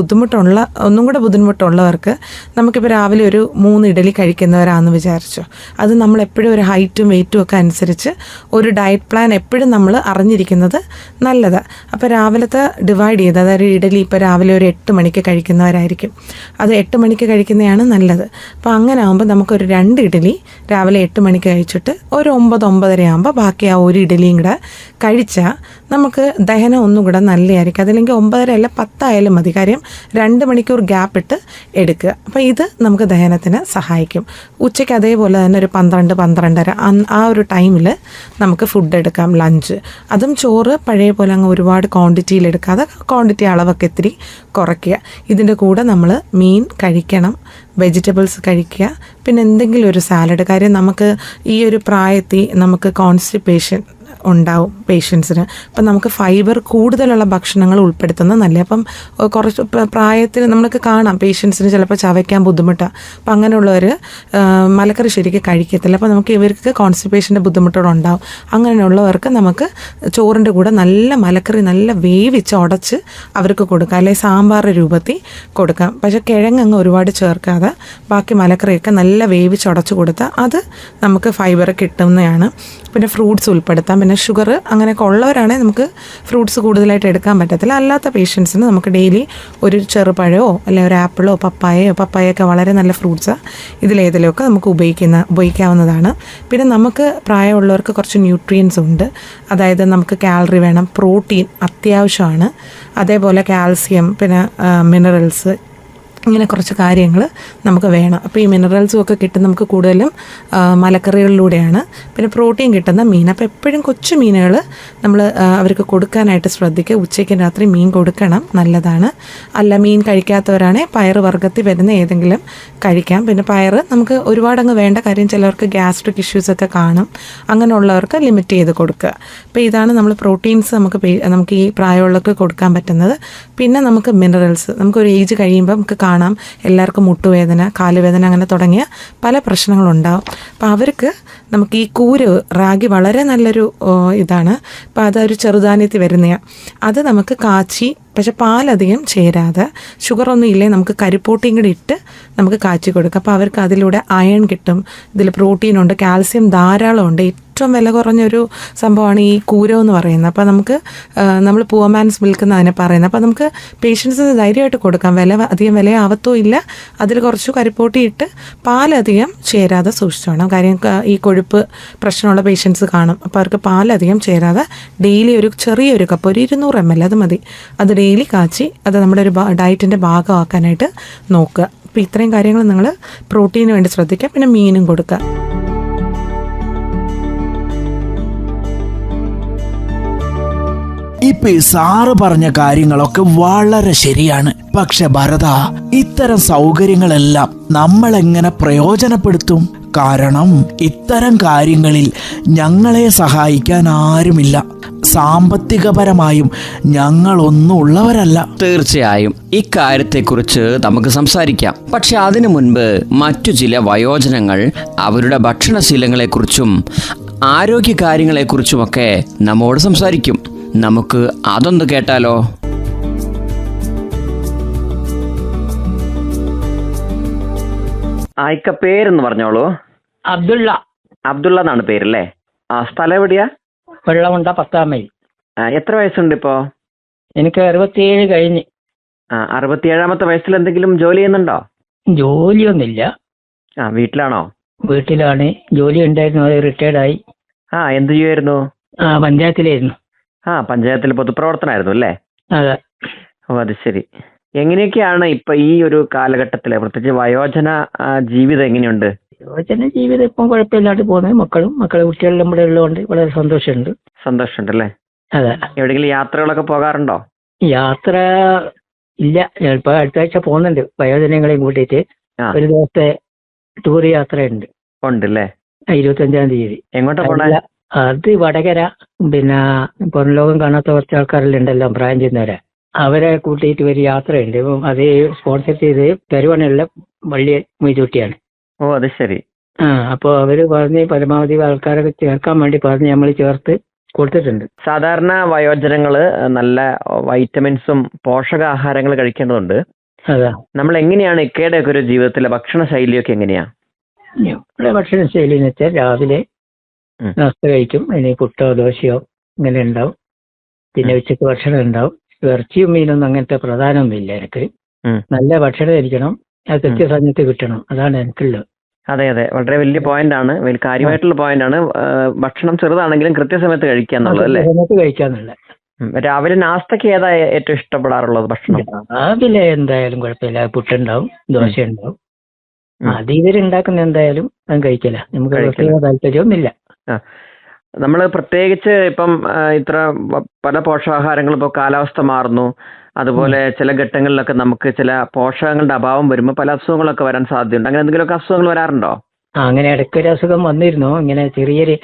ഒന്നും കൂടെ ബുദ്ധിമുട്ടുള്ളവർക്ക് നമുക്കിപ്പോൾ രാവിലെ ഒരു 3 ഇഡലി കഴിക്കുന്നവരാണെന്ന് വിചാരിച്ചോ, അത് നമ്മൾ എപ്പോഴും ഒരു ഹൈറ്റും വെയ്റ്റും ഒക്കെ അനുസരിച്ച് ഒരു ഡയറ്റ് പ്ലാൻ എപ്പോഴും നമ്മൾ അറിഞ്ഞിരിക്കുന്നത് നല്ലതാണ്. അപ്പോൾ രാവിലത്തെ ഡിവൈഡ് ചെയ്ത്, അതായത് ഇഡലി ഇപ്പോൾ രാവിലെ ഒരു 8 മണിക്ക് കഴിക്കുന്നവരായിരിക്കും, അത് 8 മണിക്ക് കഴിക്കുന്നതാണ് നല്ലത്. അപ്പോൾ അങ്ങനെ ആകുമ്പോൾ നമുക്കൊരു 2 ഇഡലി രാവിലെ 8 മണിക്ക് കഴിച്ചിട്ട് ഒരു 9-9:30 ആകുമ്പോൾ ബാക്കി ആ ഒരു ഇഡലിയും കൂടെ കഴിച്ചാൽ നമുക്ക് ദഹനം ഒന്നും കൂടെ നല്ലതായിരിക്കും. അതല്ലെങ്കിൽ 9:30 അല്ല 10 ആയാലും മതി. കാര്യം 2 മണിക്കൂർ ഗ്യാപ്പ് ഇട്ട് എടുക്കുക. അപ്പോൾ ഇത് നമുക്ക് ദഹനത്തിന് സഹായിക്കും. ഉച്ചയ്ക്ക് അതേപോലെ തന്നെ ഒരു 12-12:30 ആ ഒരു ടൈമിൽ നമുക്ക് ഫുഡ് എടുക്കാം, ലഞ്ച്. അതും ചോറ് പഴയ പോലെ അങ്ങ് ഒരുപാട് ക്വാണ്ടിറ്റിയിൽ എടുക്കാതെ ക്വാണ്ടിറ്റി അളവൊക്കെ ഇത്തിരി കുറയ്ക്കുക. ഇതിൻ്റെ കൂടെ നമ്മൾ മീൻ കഴിക്കണം, വെജിറ്റബിൾസ് കഴിക്കുക, പിന്നെ എന്തെങ്കിലും ഒരു സാലഡ്. കാര്യം നമുക്ക് ഈ ഒരു പ്രായത്തിൽ നമുക്ക് കോൺസ്റ്റിപ്പേഷൻ ഉണ്ടാവും പേഷ്യൻസിന്. അപ്പം നമുക്ക് ഫൈബർ കൂടുതലുള്ള ഭക്ഷണങ്ങൾ ഉൾപ്പെടുത്തുന്നത് നല്ല. അപ്പം കുറച്ച് പ്രായത്തിൽ നമുക്ക് കാണാം പേഷ്യൻസിന് ചിലപ്പോൾ ചവയ്ക്കാൻ ബുദ്ധിമുട്ടാണ്. അപ്പം അങ്ങനെയുള്ളവർ മലക്കറി ശരിക്കും കഴിക്കത്തില്ല. അപ്പോൾ നമുക്ക് ഇവർക്ക് കോൺസ്റ്റിപ്പേഷൻ്റെ ബുദ്ധിമുട്ടുകളുണ്ടാവും. അങ്ങനെയുള്ളവർക്ക് നമുക്ക് ചോറിൻ്റെ കൂടെ നല്ല മലക്കറി നല്ല വേവിച്ച് ഉടച്ച് അവർക്ക് കൊടുക്കാം, അല്ലെങ്കിൽ സാമ്പാറിൻ്റെ രൂപത്തിൽ കൊടുക്കാം. പക്ഷേ കിഴങ്ങ് ഒരുപാട് ചേർക്കാതെ ബാക്കി മലക്കറിയൊക്കെ നല്ല വേവിച്ച് ഉടച്ച് കൊടുത്താൽ അത് നമുക്ക് ഫൈബർ കിട്ടുന്നതാണ്. പിന്നെ ഫ്രൂട്ട്സ് ഉൾപ്പെടുത്താം. പിന്നെ ഷുഗർ അങ്ങനെയൊക്കെ ഉള്ളവരാണെങ്കിൽ നമുക്ക് ഫ്രൂട്ട്സ് കൂടുതലായിട്ട് എടുക്കാൻ പറ്റത്തില്ല. അല്ലാത്ത പേഷ്യൻസിന് നമുക്ക് ഡെയിലി ഒരു ചെറുപഴമോ അല്ലെങ്കിൽ ഒരു ആപ്പിളോ പപ്പായയൊക്കെ വളരെ നല്ല ഫ്രൂട്ട്സ് ഇതിലേതിലൊക്കെ നമുക്ക് ഉപയോഗിക്കാവുന്നതാണ്. പിന്നെ നമുക്ക് പ്രായമുള്ളവർക്ക് കുറച്ച് ന്യൂട്രിയൻസ് ഉണ്ട്. അതായത് നമുക്ക് കാലറി വേണം, പ്രോട്ടീൻ അത്യാവശ്യമാണ്, അതേപോലെ കാൽസ്യം, പിന്നെ മിനറൽസ്, ഇങ്ങനെ കുറച്ച് കാര്യങ്ങൾ നമുക്ക് വേണം. അപ്പോൾ ഈ മിനറൽസും ഒക്കെ കിട്ടുന്ന നമുക്ക് കൂടുതലും മലക്കറികളിലൂടെയാണ്. പിന്നെ പ്രോട്ടീൻ കിട്ടുന്ന മീൻ. അപ്പോൾ എപ്പോഴും കൊച്ചു മീനുകൾ നമ്മൾ അവർക്ക് കൊടുക്കാനായിട്ട് ശ്രദ്ധിക്കുക. ഉച്ചയ്ക്കും രാത്രി മീൻ കൊടുക്കണം, നല്ലതാണ്. അല്ല മീൻ കഴിക്കാത്തവരാണെങ്കിൽ പയറ് വർഗ്ഗത്തിൽ വരുന്ന ഏതെങ്കിലും കഴിക്കാം. പിന്നെ പയറ് നമുക്ക് ഒരുപാടങ്ങ് വേണ്ട, കാര്യം ചിലവർക്ക് ഗ്യാസ്ട്രിക് ഇഷ്യൂസൊക്കെ കാണും. അങ്ങനെയുള്ളവർക്ക് ലിമിറ്റ് ചെയ്ത് കൊടുക്കുക. അപ്പോൾ ഇതാണ് നമ്മൾ പ്രോട്ടീൻസ് നമുക്ക് ഈ പ്രായമുള്ളവർക്ക് കൊടുക്കാൻ പറ്റുന്നത്. പിന്നെ നമുക്ക് മിനറൽസ്, നമുക്കൊരു ഏജ് കഴിയുമ്പോൾ നമുക്ക് കാണാം എല്ലാവർക്കും മുട്ടുവേദന, കാലുവേദന, അങ്ങനെ തുടങ്ങിയ പല പ്രശ്നങ്ങളുണ്ടാവും. അപ്പോൾ അവർക്ക് നമുക്ക് ഈ റാഗി വളരെ നല്ലൊരു ഇതാണ്. അപ്പോൾ അതൊരു ചെറുധാന്യത്തിൽ വരുന്നതാണ്. അത് നമുക്ക് കാച്ചി, പക്ഷെ പാലധികം ചേരാതെ, ഷുഗറൊന്നും ഇല്ലേ നമുക്ക് കരിപ്പോട്ടിയും കൂടി ഇട്ട് നമുക്ക് കാച്ചി കൊടുക്കാം. അപ്പോൾ അവർക്ക് അതിലൂടെ അയൺ കിട്ടും, ഇതിൽ പ്രോട്ടീനുണ്ട്, കാൽസ്യം ധാരാളം ഉണ്ട്. ഏറ്റവും വില കുറഞ്ഞൊരു സംഭവമാണ് ഈ കൂരോ എന്ന് പറയുന്നത്. അപ്പോൾ നമുക്ക് നമ്മൾ പൂവമാൻസ് മിൽക്ക് എന്ന് അതിനെ പറയുന്നത്. അപ്പോൾ നമുക്ക് പേഷ്യൻസിന് ധൈര്യമായിട്ട് കൊടുക്കാം. അധികം വിലയാവത്തോ ഇല്ല. അതിൽ കുറച്ച് കരിപ്പോട്ടി ഇട്ട് പാലധികം ചേരാതെ സൂക്ഷിച്ചോണം. കാര്യം ഈ കൊഴുപ്പ് പ്രശ്നമുള്ള പേഷ്യൻസ് കാണും. അപ്പോൾ അവർക്ക് പാലധികം ചേരാതെ ഡെയിലി ഒരു ചെറിയൊരു കപ്പ്, ഒരു 200 ml അത് മതി, അത് ഡെയിലി കാച്ചി അത് നമ്മുടെ ഒരു ഡയറ്റിൻ്റെ ഭാഗമാക്കാനായിട്ട് നോക്കുക. അപ്പോൾ ഇത്രയും കാര്യങ്ങൾ നിങ്ങൾ പ്രോട്ടീന് വേണ്ടി ശ്രദ്ധിക്കുക. പിന്നെ മീനും കൊടുക്കുക. ഇപ്പൊ ഈ സാറ് പറഞ്ഞ കാര്യങ്ങളൊക്കെ വളരെ ശരിയാണ്. പക്ഷെ ഭരത, ഇത്തരം സൗകര്യങ്ങളെല്ലാം നമ്മൾ എങ്ങനെ പ്രയോജനപ്പെടുത്തും? കാരണം ഇത്തരം കാര്യങ്ങളിൽ ഞങ്ങളെ സഹായിക്കാൻ ആരുമില്ല. സാമ്പത്തികപരമായും ഞങ്ങളൊന്നും ഉള്ളവരല്ല. തീർച്ചയായും ഇക്കാര്യത്തെക്കുറിച്ച് നമുക്ക് സംസാരിക്കാം. പക്ഷെ അതിനു മുൻപ് മറ്റു ചില വയോജനങ്ങൾ അവരുടെ ഭക്ഷണശീലങ്ങളെക്കുറിച്ചും ആരോഗ്യകാര്യങ്ങളെക്കുറിച്ചുമൊക്കെ നമ്മോട് സംസാരിക്കും. നമുക്ക് അതൊന്ന് കേട്ടാലോ? ആയിക്ക പേരെന്ന് പറഞ്ഞോളൂ. അബ്ദുള്ള എന്നാണ് പേരല്ലേ? സ്ഥലം എവിടെയാ? വെള്ളമുണ്ട 10 മൈൽ. എത്ര വയസ്സുണ്ട് ഇപ്പോ? എനിക്ക് 67 കഴിഞ്ഞ്. 67-ാമത്തെ വയസ്സിൽ എന്തെങ്കിലും ജോലി ചെയ്യുന്നുണ്ടോ? ജോലിയൊന്നുമില്ല. വീട്ടിലാണോ? വീട്ടിലാണ്. ജോലി ഉണ്ടായിരുന്നു, അത് റിട്ടയർഡായി. എന്ത് ചെയ്യുമായിരുന്നു? പഞ്ചായത്തിലായിരുന്നു. പഞ്ചായത്തിൽ പൊതുപ്രവർത്തനമായിരുന്നു അല്ലേ? അതെ. അത് ശരി. എങ്ങനെയൊക്കെയാണ് ഇപ്പൊ ഈ ഒരു കാലഘട്ടത്തിലെ പ്രത്യേകിച്ച് വയോജന ജീവിതം എങ്ങനെയുണ്ട്? യുവജന ജീവിതം ഇപ്പം കുഴപ്പമില്ലാണ്ട് പോകുന്നത്. മക്കളെ കുട്ടികളെല്ലാം ഇവിടെ ഉള്ളതുകൊണ്ട് വളരെ സന്തോഷമുണ്ട് അല്ലേ? അതെ. എവിടെയെങ്കിലും യാത്രകളൊക്കെ പോകാറുണ്ടോ? യാത്ര ഇല്ല. ഞാനിപ്പോ അടുത്ത ആഴ്ച പോകുന്നുണ്ട് വയോജനങ്ങളെയും കൂട്ടിയിട്ട്. ഒരു ദിവസത്തെ ടൂർ യാത്രയുണ്ട്. ഉണ്ടല്ലേ? 25-ാം തീയതി. എങ്ങോട്ടാ പോണേ? അത് വടകര. പിന്നെ പുറം ലോകം കാണാത്ത കുറച്ച് ആൾക്കാരെല്ലാം ഉണ്ടല്ലോ, പ്രായം ചെയ്യുന്നവരെ, അവരെ കൂട്ടിയിട്ട് ഒരു യാത്രയുണ്ട്. അത് സ്പോൺസർ ചെയ്ത് പെരുവണ്ണുള്ള വള്ളി മൊയ്തൂട്ടിയാണ്. അത് ശരി. അപ്പൊ അവര് പറഞ്ഞ് പരമാവധി ആൾക്കാരൊക്കെ ചേർക്കാൻ വേണ്ടി പറഞ്ഞ് നമ്മൾ ചേർത്ത് കൊടുത്തിട്ടുണ്ട്. സാധാരണ വയോജനങ്ങള് നല്ല വൈറ്റമിൻസും പോഷകാഹാരങ്ങൾ കഴിക്കേണ്ടതുണ്ട്. അതാ നമ്മൾ എങ്ങനെയാണ് ഇക്കയുടെ ഒക്കെ ഒരു ജീവിതത്തിലെ ഭക്ഷണ ശൈലിയൊക്കെ എങ്ങനെയാ? ഇവിടെ ഭക്ഷണ ശൈലി എന്ന് വെച്ചാൽ രാവിലെ നാസ്ത കഴിക്കും, ഇനി പുട്ടോ ദോശയോ ഇങ്ങനെ ഉണ്ടാവും. പിന്നെ ഉച്ചക്ക് ഭക്ഷണം ഉണ്ടാവും. ഇറച്ചിയും മീനൊന്നും അങ്ങനത്തെ പ്രധാനമൊന്നുമില്ല എനിക്ക്. നല്ല ഭക്ഷണം കഴിക്കണം, അത് കൃത്യസമയത്ത് കിട്ടണം, അതാണ് എനിക്കുള്ളത്. അതെ, വളരെ വലിയ പോയിന്റ് ആണ്, കാര്യമായിട്ടുള്ള പോയിന്റ് ആണ്. ഭക്ഷണം ചെറുതാണെങ്കിലും കൃത്യസമയത്ത് കഴിക്കാന്നുള്ളത് അല്ലേ? കഴിക്കാന്നുള്ള. രാവിലെ നാസ്തക്ക് ഏതാ ഏറ്റവും ഇഷ്ടപ്പെടാറുള്ളത് ഭക്ഷണം? രാവിലെ എന്തായാലും കുഴപ്പമില്ല, പുട്ടുണ്ടാവും, ദോശ ഉണ്ടാവും. അത് ഇവരുണ്ടാക്കുന്ന എന്തായാലും അത് കഴിക്കില്ല, നമുക്ക് പ്രത്യേക താല്പര്യമൊന്നുമില്ല. നമ്മൾ പ്രത്യേകിച്ച് ഇപ്പം ഇത്ര പല പോഷകാഹാരങ്ങളും ഇപ്പോൾ കാലാവസ്ഥ മാറുന്നു, അതുപോലെ ചില ഘട്ടങ്ങളിലൊക്കെ നമുക്ക് ചില പോഷകങ്ങളുടെ അഭാവം വരുമ്പോൾ പല അസുഖങ്ങളൊക്കെ വരാൻ സാധ്യതയുണ്ട്. അങ്ങനെ എന്തെങ്കിലുമൊക്കെ അസുഖങ്ങൾ വരാറുണ്ടോ? അങ്ങനെ ഇടയ്ക്കൊരു അസുഖം വന്നിരുന്നു. ഇങ്ങനെ ചെറിയൊരു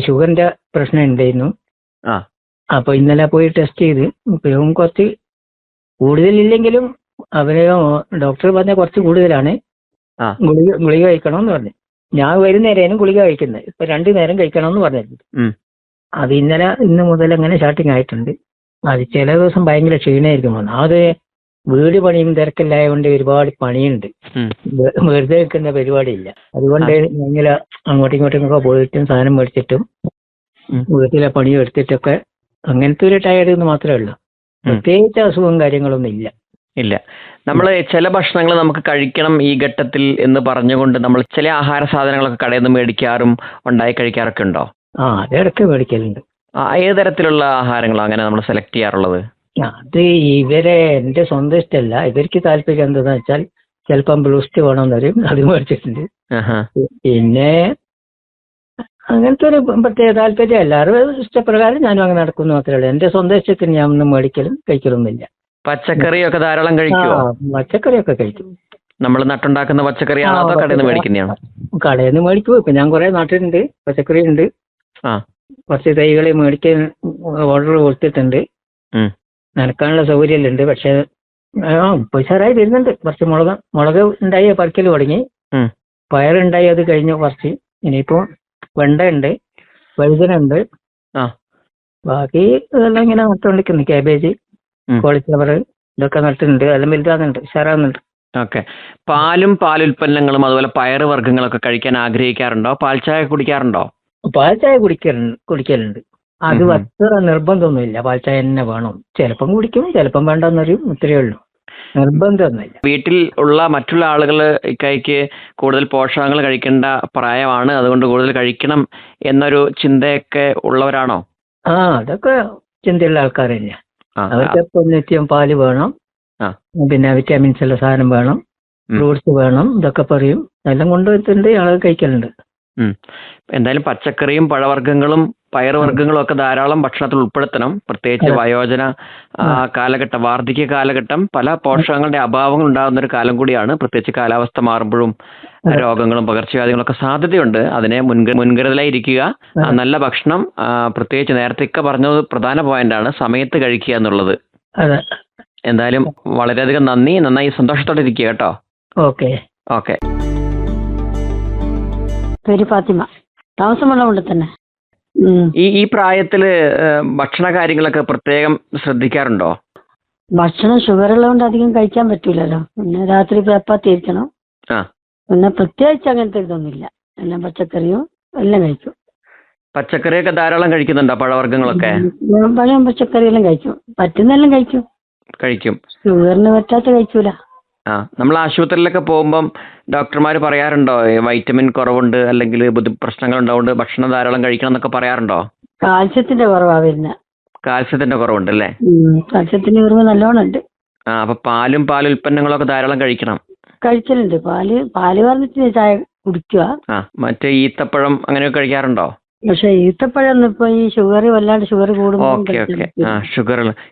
ഷുഗറിന്റെ പ്രശ്നം ഉണ്ടായിരുന്നു. അപ്പൊ ഇന്നലെ പോയി ടെസ്റ്റ് ചെയ്ത് ഇപ്പം കുറച്ച് കൂടുതലില്ലെങ്കിലും അവര് ഡോക്ടർ പറഞ്ഞ കുറച്ച് കൂടുതലാണ്, ഗുളിക കഴിക്കണമെന്ന് പറഞ്ഞു. ഞാൻ വൈകുന്നേരം ഗുളിക കഴിക്കുന്നത്, ഇപ്പൊ 2 നേരം കഴിക്കണമെന്ന് പറഞ്ഞിട്ടുണ്ട്. അത് ഇന്ന് മുതൽ അങ്ങനെ സ്റ്റാർട്ടിങ് ആയിട്ടുണ്ട്. അത് ചില ദിവസം ഭയങ്കര ക്ഷീണമായിരിക്കും വന്നു. അത് വീട് പണിയും തിരക്കില്ലായതുകൊണ്ട് ഒരുപാട് പണിയുണ്ട്, വെറുതെ നിൽക്കുന്ന പരിപാടിയില്ല. അതുകൊണ്ട് ഞങ്ങൾ അങ്ങോട്ടും ഇങ്ങോട്ടും പോയിട്ടും സാധനം മേടിച്ചിട്ടും വീട്ടിലെ പണിയും എടുത്തിട്ടൊക്കെ അങ്ങനത്തെ ഒരു ടയർഡ് എന്ന് മാത്രമേ ഉള്ളൂ. പ്രത്യേകിച്ച് അസുഖവും കാര്യങ്ങളൊന്നും ഇല്ല. നമ്മൾ ചില ഭക്ഷണങ്ങൾ നമുക്ക് കഴിക്കണം ഈ ഘട്ടത്തിൽ എന്ന് പറഞ്ഞുകൊണ്ട് നമ്മൾ ചില ആഹാര സാധനങ്ങളൊക്കെ കടയിൽ നിന്ന് മേടിക്കാറും ഉണ്ടായി കഴിക്കാറൊക്കെ ഉണ്ടോ? അതിടയ്ക്ക് മേടിക്കലുണ്ട്. ഏത് തരത്തിലുള്ള ആഹാരങ്ങളോ അങ്ങനെ നമ്മൾ സെലക്ട് ചെയ്യാറുള്ളത്? അത് എന്റെ സ്വന്തം ഇഷ്ടമല്ല, ഇവർക്ക് താല്പര്യം എന്താന്ന് വെച്ചാൽ ചിലപ്പം ബ്ലൂസ്റ്റ് വേണമെന്ന് പറയും, അത് മേടിച്ചിട്ടുണ്ട്. പിന്നെ അങ്ങനത്തെ ഒരു പ്രത്യേക താല്പര്യം എല്ലാവരും ഇഷ്ടപ്രകാരം ഞാനും അങ്ങനെ നടക്കുന്നു മാത്രമേ ഉള്ളൂ. എന്റെ സ്വന്തം ഇഷ്ടത്തിന് ഞാൻ ഒന്നും മേടിക്കലും കഴിക്കലൊന്നുമില്ല. പച്ചക്കറിയൊക്കെ ധാരാളം കഴിക്കുമോ? പച്ചക്കറിയൊക്കെ കഴിക്കും. നമ്മൾ നട്ടുണ്ടാക്കുന്ന പച്ചക്കറിയാണോ അതോ കടയിൽ നിന്ന് മേടിക്കുന്നതാണോ? കടയിൽ നിന്ന് മേടിക്കും. ഇപ്പൊ ഞാൻ കുറെ നാട്ടിലുണ്ട്, പച്ചക്കറി ഉണ്ട്. കുറച്ച് തൈകൾ മേടിക്കാൻ ഓർഡർ കൊടുത്തിട്ടുണ്ട്. നനക്കാനുള്ള സൗകര്യം ഉണ്ട്. പക്ഷെ ഇപ്പൊ ഉഷാറായി വരുന്നുണ്ട്. കുറച്ച് മുളക് ഉണ്ടായി പറിക്കൽ തുടങ്ങി, പയറുണ്ടായി അത് കഴിഞ്ഞു കുറച്ച്. ഇനിയിപ്പോ വെണ്ട ഉണ്ട്, വഴുതന ഉണ്ട്, ബാക്കി ഇതെല്ലാം ഇങ്ങനെ നട്ടുകൊണ്ടിരിക്കുന്നു. കാബേജ്, കോളിഫ്ലവർ ഇതൊക്കെ നട്ടിട്ടുണ്ട്. എല്ലാം വലുതാകുന്നുണ്ട്, ഉഷാറാകുന്നുണ്ട്. ഓക്കെ. പാലും പാലുൽപ്പന്നങ്ങളും അതുപോലെ പയറ് വർഗ്ഗങ്ങളൊക്കെ കഴിക്കാൻ ആഗ്രഹിക്കാറുണ്ടോ? പാൽച്ചായ കുടിക്കാറുണ്ടോ? പാൽച്ചായ കുടിക്കലുണ്ട്. അത് അത്ര നിർബന്ധമൊന്നുമില്ല, പാൽച്ചായ തന്നെ വേണം. ചിലപ്പം കുടിക്കും, ചിലപ്പം വേണ്ടെന്നറിയും, ഇത്രയേ ഉള്ളൂ. നിർബന്ധമൊന്നുമില്ല. വീട്ടിൽ ഉള്ള മറ്റുള്ള ആളുകൾ ഇക്കയ്ക്ക് കൂടുതൽ പോഷകങ്ങൾ കഴിക്കേണ്ട പ്രായമാണ്, അതുകൊണ്ട് കൂടുതൽ കഴിക്കണം എന്നൊരു ചിന്തയൊക്കെ ഉള്ളവരാണോ? അതൊക്കെ ചിന്തയുള്ള ആൾക്കാർ തന്നെയാ. അവർക്ക് എപ്പോൾ നിത്യം പാല് വേണം, പിന്നെ വിറ്റാമിൻസ് ഉള്ള സാധനം വേണം, ഫ്രൂട്ട്സ് വേണം, ഇതൊക്കെ പറയും. എല്ലാം കൊണ്ടുവരുന്നുണ്ട്, ആളുകൾ കഴിക്കലുണ്ട്. എന്തായാലും പച്ചക്കറിയും പഴവർഗ്ഗങ്ങളും പയറുവർഗ്ഗങ്ങളും ഒക്കെ ധാരാളം ഭക്ഷണത്തിൽ ഉൾപ്പെടുത്തണം. പ്രത്യേകിച്ച് വയോജന കാലഘട്ടം, വാർദ്ധക്യ കാലഘട്ടം, പല പോഷകങ്ങളുടെ അഭാവങ്ങൾ ഉണ്ടാകുന്ന ഒരു കാലം കൂടിയാണ്. പ്രത്യേകിച്ച് കാലാവസ്ഥ മാറുമ്പോഴും രോഗങ്ങളും പകർച്ചവ്യാധികളൊക്കെ സാധ്യതയുണ്ട്. അതിനെ മുൻകരുതലായി ഇരിക്കുക. നല്ല ഭക്ഷണം, പ്രത്യേകിച്ച് നേരത്തെ പറഞ്ഞത് പ്രധാന പോയിന്റാണ്, സമയത്ത് കഴിക്കുക എന്നുള്ളത്. എന്തായാലും വളരെയധികം നന്ദി. നന്നായി സന്തോഷത്തോടെ ഇരിക്കുക കേട്ടോ. ഓക്കെ. പേര് ഫാത്തിമ, താമസമുള്ള കൊണ്ട് തന്നെ. ഈ പ്രായത്തില് ഭക്ഷണ കാര്യങ്ങളൊക്കെ പ്രത്യേകം ശ്രദ്ധിക്കാറുണ്ടോ? ഭക്ഷണം ഷുഗർ ഉള്ളതുകൊണ്ട് അധികം കഴിക്കാൻ പറ്റൂലല്ലോ. പിന്നെ രാത്രി ചപ്പാത്തി കഴിക്കണം. പിന്നെ പ്രത്യേകിച്ച് അങ്ങനത്തെ ഇതൊന്നുമില്ല, എല്ലാം പച്ചക്കറിയും എല്ലാം കഴിക്കും. പച്ചക്കറിയൊക്കെ ധാരാളം കഴിക്കുന്നുണ്ടോ? പഴവർഗ്ഗങ്ങളൊക്കെ ഞാൻ പഴം പച്ചക്കറിയെല്ലാം കഴിക്കും, പറ്റുന്നെല്ലാം കഴിക്കും. കഴിക്കും. ഷുഗറിന് പറ്റാത്ത കഴിക്കൂല. നമ്മൾ ആശുപത്രിയിലൊക്കെ പോകുമ്പം ഡോക്ടർമാർ പറയാറുണ്ടോ വൈറ്റമിൻ കുറവുണ്ട് അല്ലെങ്കിൽ പ്രശ്നങ്ങൾ ഉണ്ടാവുകൊണ്ട് ഭക്ഷണം ധാരാളം കഴിക്കണം എന്നൊക്കെ പറയാറുണ്ടോ? കാൽസ്യത്തിന്റെ കുറവാ വരുന്നത്. കാൽസ്യത്തിന്റെ കുറവുണ്ട് അല്ലേ? കാൽസ്യത്തിന്റെ കുറവ് നല്ലോണം ഉണ്ട്. അപ്പൊ പാലും പാലുൽപ്പന്നങ്ങളൊക്കെ ധാരാളം കഴിക്കണം. കഴിക്കലുണ്ട്. പാല് പറഞ്ഞിട്ട് ചായ കുടിക്കുക. മറ്റേ ഈത്തപ്പഴം അങ്ങനെയൊക്കെ കഴിക്കാറുണ്ടോ? പക്ഷെ ഈത്തപ്പഴം ഇപ്പൊ ഈ ഷുഗർ വല്ലാണ്ട് ഷുഗർ കൂടുമ്പോൾ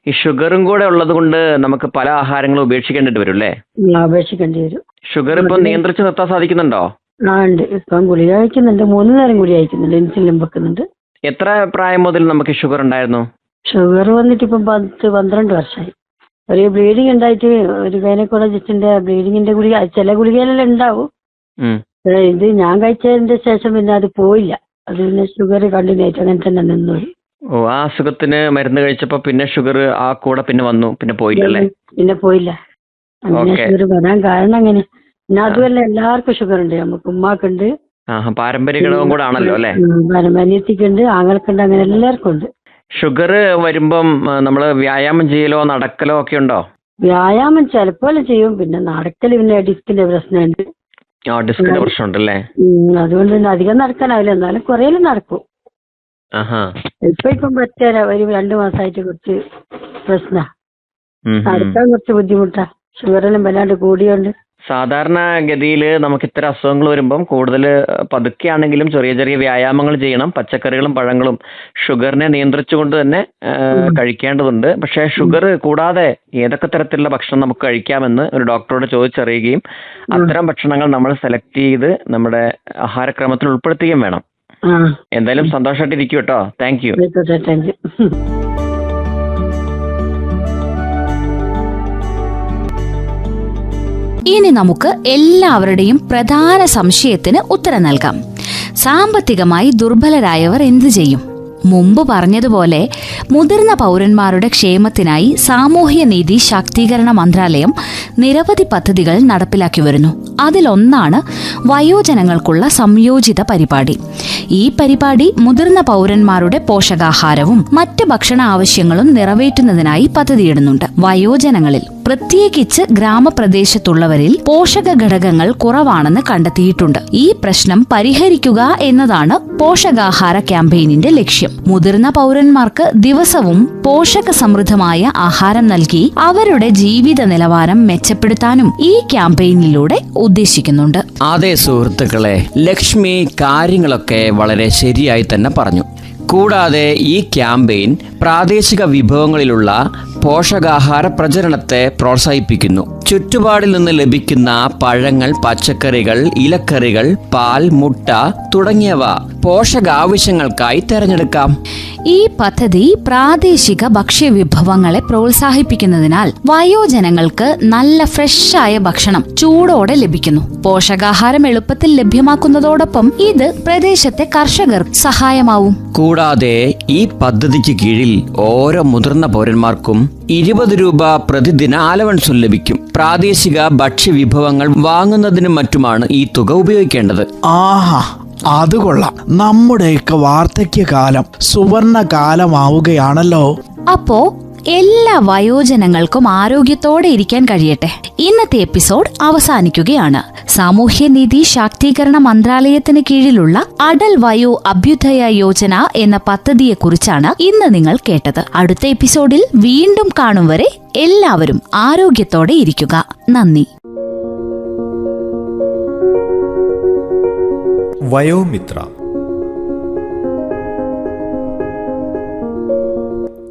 ഈ ഷുഗറും കൂടെ ഉള്ളത് കൊണ്ട് നമുക്ക് പല ആഹാരങ്ങളും ഉപേക്ഷിക്കേണ്ടി വരും അല്ലേ? ഉപേക്ഷിക്കേണ്ടി വരും. ഷുഗർ ഇപ്പൊ നിയന്ത്രിച്ച് നിർത്താൻ സാധിക്കുന്നുണ്ടോ? ഉണ്ട്. ഇപ്പം ഗുളിക കഴിക്കുന്നുണ്ട്, 3 നേരം ഗുളിക കഴിക്കുന്നുണ്ട്, ഇൻസുലിൻ വെക്കുന്നുണ്ട്. എത്ര പ്രായം മുതൽ നമുക്ക് ഷുഗർ ഉണ്ടായിരുന്നു? ഷുഗർ വന്നിട്ട് ഇപ്പം 10-12 വർഷമായി. ഒരു ബ്ലീഡിങ് ഉണ്ടായിട്ട് ഒരു ഗൈനക്കോളജിസ്റ്റിന്റെ ബ്ലീഡിങ്ങിന്റെ ഗുളിക, ചില ഗുളികയിലെല്ലാം ഉണ്ടാവും. ഇത് ഞാൻ കഴിച്ചതിന്റെ ശേഷം പിന്നെ അത് പോയില്ല. അത് പിന്നെ ഷുഗർ കണ്ടിന്യൂ ആയിട്ട് അങ്ങനെ തന്നെ നിന്നു. ആ അസുഖത്തിന് മരുന്ന് കഴിച്ചപ്പോ പിന്നെ ഷുഗർ ആ കൂടെ പിന്നെ വന്നു, പിന്നെ പോയില്ലേ? പിന്നെ പോയില്ല. അങ്ങനെ ഷുഗർ വരാൻ കാരണം അങ്ങനെ. പിന്നെ അതുമല്ല എല്ലാവർക്കും ഷുഗർ ഉണ്ട്. നമുക്ക് ഉമ്മാക്കുണ്ട്, പാരമ്പര്യ ഘടകം കൂടെ ആണല്ലോ അല്ലെ? അനിയത്തിക്കുണ്ട്, ആങ്ങൾക്കുണ്ട്, അങ്ങനെ എല്ലാവർക്കും ഉണ്ട്. ഷുഗർ വരുമ്പം നമ്മള് വ്യായാമം ചെയ്യലോ നടക്കലോ ഒക്കെ ഉണ്ടോ? വ്യായാമം ചിലപ്പോൾ ചെയ്യും. പിന്നെ നടക്കൽ പിന്നെ ഡിസ്കിന്റെ പ്രശ്നമുണ്ട്. ഡിസ്കിന്റെ പ്രശ്നമുണ്ടല്ലേ? അതുകൊണ്ട് തന്നെ അധികം നടക്കാനാവില്ല, എന്നാലും കുറേലും നടക്കും. ഇപ്പം പറ്റില്ല. ഒരു 2 മാസമായിട്ട് കുറച്ച് പ്രശ്ന, നടക്കാൻ കുറച്ച് ബുദ്ധിമുട്ടാ. ഷുഗറെല്ലാം വല്ലാണ്ട് കൂടിയോണ്ട്. സാധാരണ ഗതിയിൽ നമുക്ക് ഇത്തരം അസുഖങ്ങൾ വരുമ്പം കൂടുതൽ പതുക്കെയാണെങ്കിലും ചെറിയ ചെറിയ വ്യായാമങ്ങൾ ചെയ്യണം. പച്ചക്കറികളും പഴങ്ങളും ഷുഗറിനെ നിയന്ത്രിച്ചുകൊണ്ട് തന്നെ കഴിക്കേണ്ടതുണ്ട്. പക്ഷേ ഷുഗർ കൂടാതെ ഏതൊക്കെ തരത്തിലുള്ള ഭക്ഷണം നമുക്ക് കഴിക്കാമെന്ന് ഒരു ഡോക്ടറോട് ചോദിച്ചറിയുകയും അത്തരം ഭക്ഷണങ്ങൾ നമ്മൾ സെലക്ട് ചെയ്ത് നമ്മുടെ ആഹാരക്രമത്തിൽ ഉൾപ്പെടുത്തുകയും വേണം. എന്തായാലും സന്തോഷമായിട്ടിരിക്കും കേട്ടോ. Thank you. ഇനി നമുക്ക് എല്ലാവരുടെയും പ്രധാന സംശയത്തിന് ഉത്തരം നൽകാം. സാമ്പത്തികമായി ദുർബലരായവർ എന്തു ചെയ്യും? മുമ്പ് പറഞ്ഞതുപോലെ മുതിർന്ന പൗരന്മാരുടെ ക്ഷേമത്തിനായി സാമൂഹ്യനീതി ശാക്തീകരണ മന്ത്രാലയം നിരവധി പദ്ധതികൾ നടപ്പിലാക്കി വരുന്നു. അതിലൊന്നാണ് വയോജനങ്ങൾക്കുള്ള സംയോജിത പരിപാടി. ഈ പരിപാടി മുതിർന്ന പൗരന്മാരുടെ പോഷകാഹാരവും മറ്റ് ഭക്ഷണ ആവശ്യങ്ങളും നിറവേറ്റുന്നതിനായി പദ്ധതിയിടുന്നുണ്ട്. വയോജനങ്ങളിൽ, പ്രത്യേകിച്ച് ഗ്രാമപ്രദേശത്തുള്ളവരിൽ പോഷക ഘടകങ്ങൾ കുറവാണെന്ന് കണ്ടെത്തിയിട്ടുണ്ട്. ഈ പ്രശ്നം പരിഹരിക്കുക എന്നതാണ് പോഷകാഹാര ക്യാമ്പയിനിന്റെ ലക്ഷ്യം. മുതിർന്ന പൗരന്മാർക്ക് ദിവസവും പോഷക സമൃദ്ധമായ ആഹാരം നൽകി അവരുടെ ജീവിത നിലവാരം മെച്ചപ്പെടുത്താനും ഈ ക്യാമ്പയിനിലൂടെ ഉദ്ദേശിക്കുന്നുണ്ട്. അതെ സുഹൃത്തുക്കളെ, ലക്ഷ്മി കാര്യങ്ങളൊക്കെ വളരെ ശരിയായി തന്നെ പറഞ്ഞു. കൂടാതെ ഈ ക്യാമ്പയിൻ പ്രാദേശിക വിഭവങ്ങളിലുള്ള പോഷകാഹാര പ്രചരണത്തെ പ്രോത്സാഹിപ്പിക്കുന്നു. ചുറ്റുപാടിൽ നിന്ന് ലഭിക്കുന്ന പഴങ്ങൾ, പച്ചക്കറികൾ, ഇലക്കറികൾ, പാൽ, മുട്ട തുടങ്ങിയവ പോഷകാവശ്യങ്ങൾക്കായി തിരഞ്ഞെടുക്കാം. ഈ പദ്ധതി പ്രാദേശിക ഭക്ഷ്യവിഭവങ്ങളെ പ്രോത്സാഹിപ്പിക്കുന്നതിനാൽ വയോജനങ്ങൾക്ക് നല്ല ഫ്രഷായ ഭക്ഷണം ചൂടോടെ ലഭിക്കുന്നു. പോഷകാഹാരം എളുപ്പത്തിൽ ലഭ്യമാക്കുന്നതോടൊപ്പം ഇത് പ്രദേശത്തെ കർഷകർക്ക് സഹായമാവും. കൂടാതെ ഈ പദ്ധതിക്ക് കീഴിൽ ഓരോ മുതിർന്ന പൗരന്മാർക്കും 20 രൂപ പ്രതിദിന അലവൻസും ലഭിക്കും. പ്രാദേശിക ഭക്ഷ്യവിഭവങ്ങൾ വാങ്ങുന്നതിനും മറ്റുമാണ് ഈ തുക ഉപയോഗിക്കേണ്ടത്. ആഹാ, അത് കൊള്ളാം. നമ്മുടെയൊക്കെ വാർദ്ധക്യകാലം സുവർണ കാലമാവുകയാണല്ലോ. അപ്പോ എല്ലാ വയോജനങ്ങൾക്കും ആരോഗ്യത്തോടെ ഇരിക്കാൻ കഴിയട്ടെ. ഇന്നത്തെ എപ്പിസോഡ് അവസാനിക്കുകയാണ്. സാമൂഹ്യനീതി ശാക്തീകരണ മന്ത്രാലയത്തിന് കീഴിലുള്ള അടൽ വയോ അഭ്യുദയ യോജന എന്ന പദ്ധതിയെക്കുറിച്ചാണ് ഇന്ന് നിങ്ങൾ കേട്ടത്. അടുത്ത എപ്പിസോഡിൽ വീണ്ടും കാണും വരെ എല്ലാവരും ആരോഗ്യത്തോടെ ഇരിക്കുക. നന്ദി. വയോമിത്ര,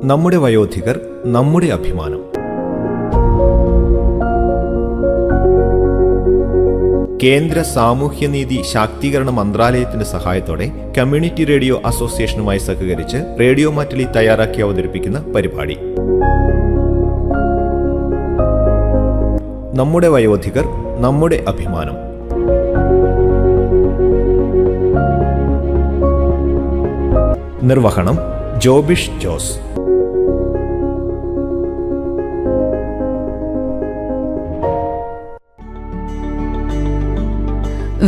നമ്മുടെ വയോധികർ നമ്മുടെ അഭിമാനം. കേന്ദ്ര സാമൂഹ്യനീതി ശാക്തീകരണ മന്ത്രാലയത്തിന്റെ സഹായത്തോടെ കമ്മ്യൂണിറ്റി റേഡിയോ അസോസിയേഷനുമായി സഹകരിച്ച് റേഡിയോ മാറ്റലി തയ്യാറാക്കി അവതരിപ്പിക്കുന്ന പരിപാടി നമ്മുടെ വയോധികർ നമ്മുടെ അഭിമാനം. നിർവഹണം ജോബിഷ് ജോസ്.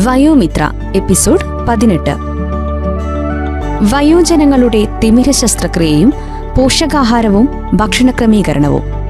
വയോമിത്ര എപ്പിസോഡ് 18. വയോജനങ്ങളുടെ തിമിര ശസ്ത്രക്രിയയും പോഷകാഹാരവും ഭക്ഷണക്രമീകരണവും.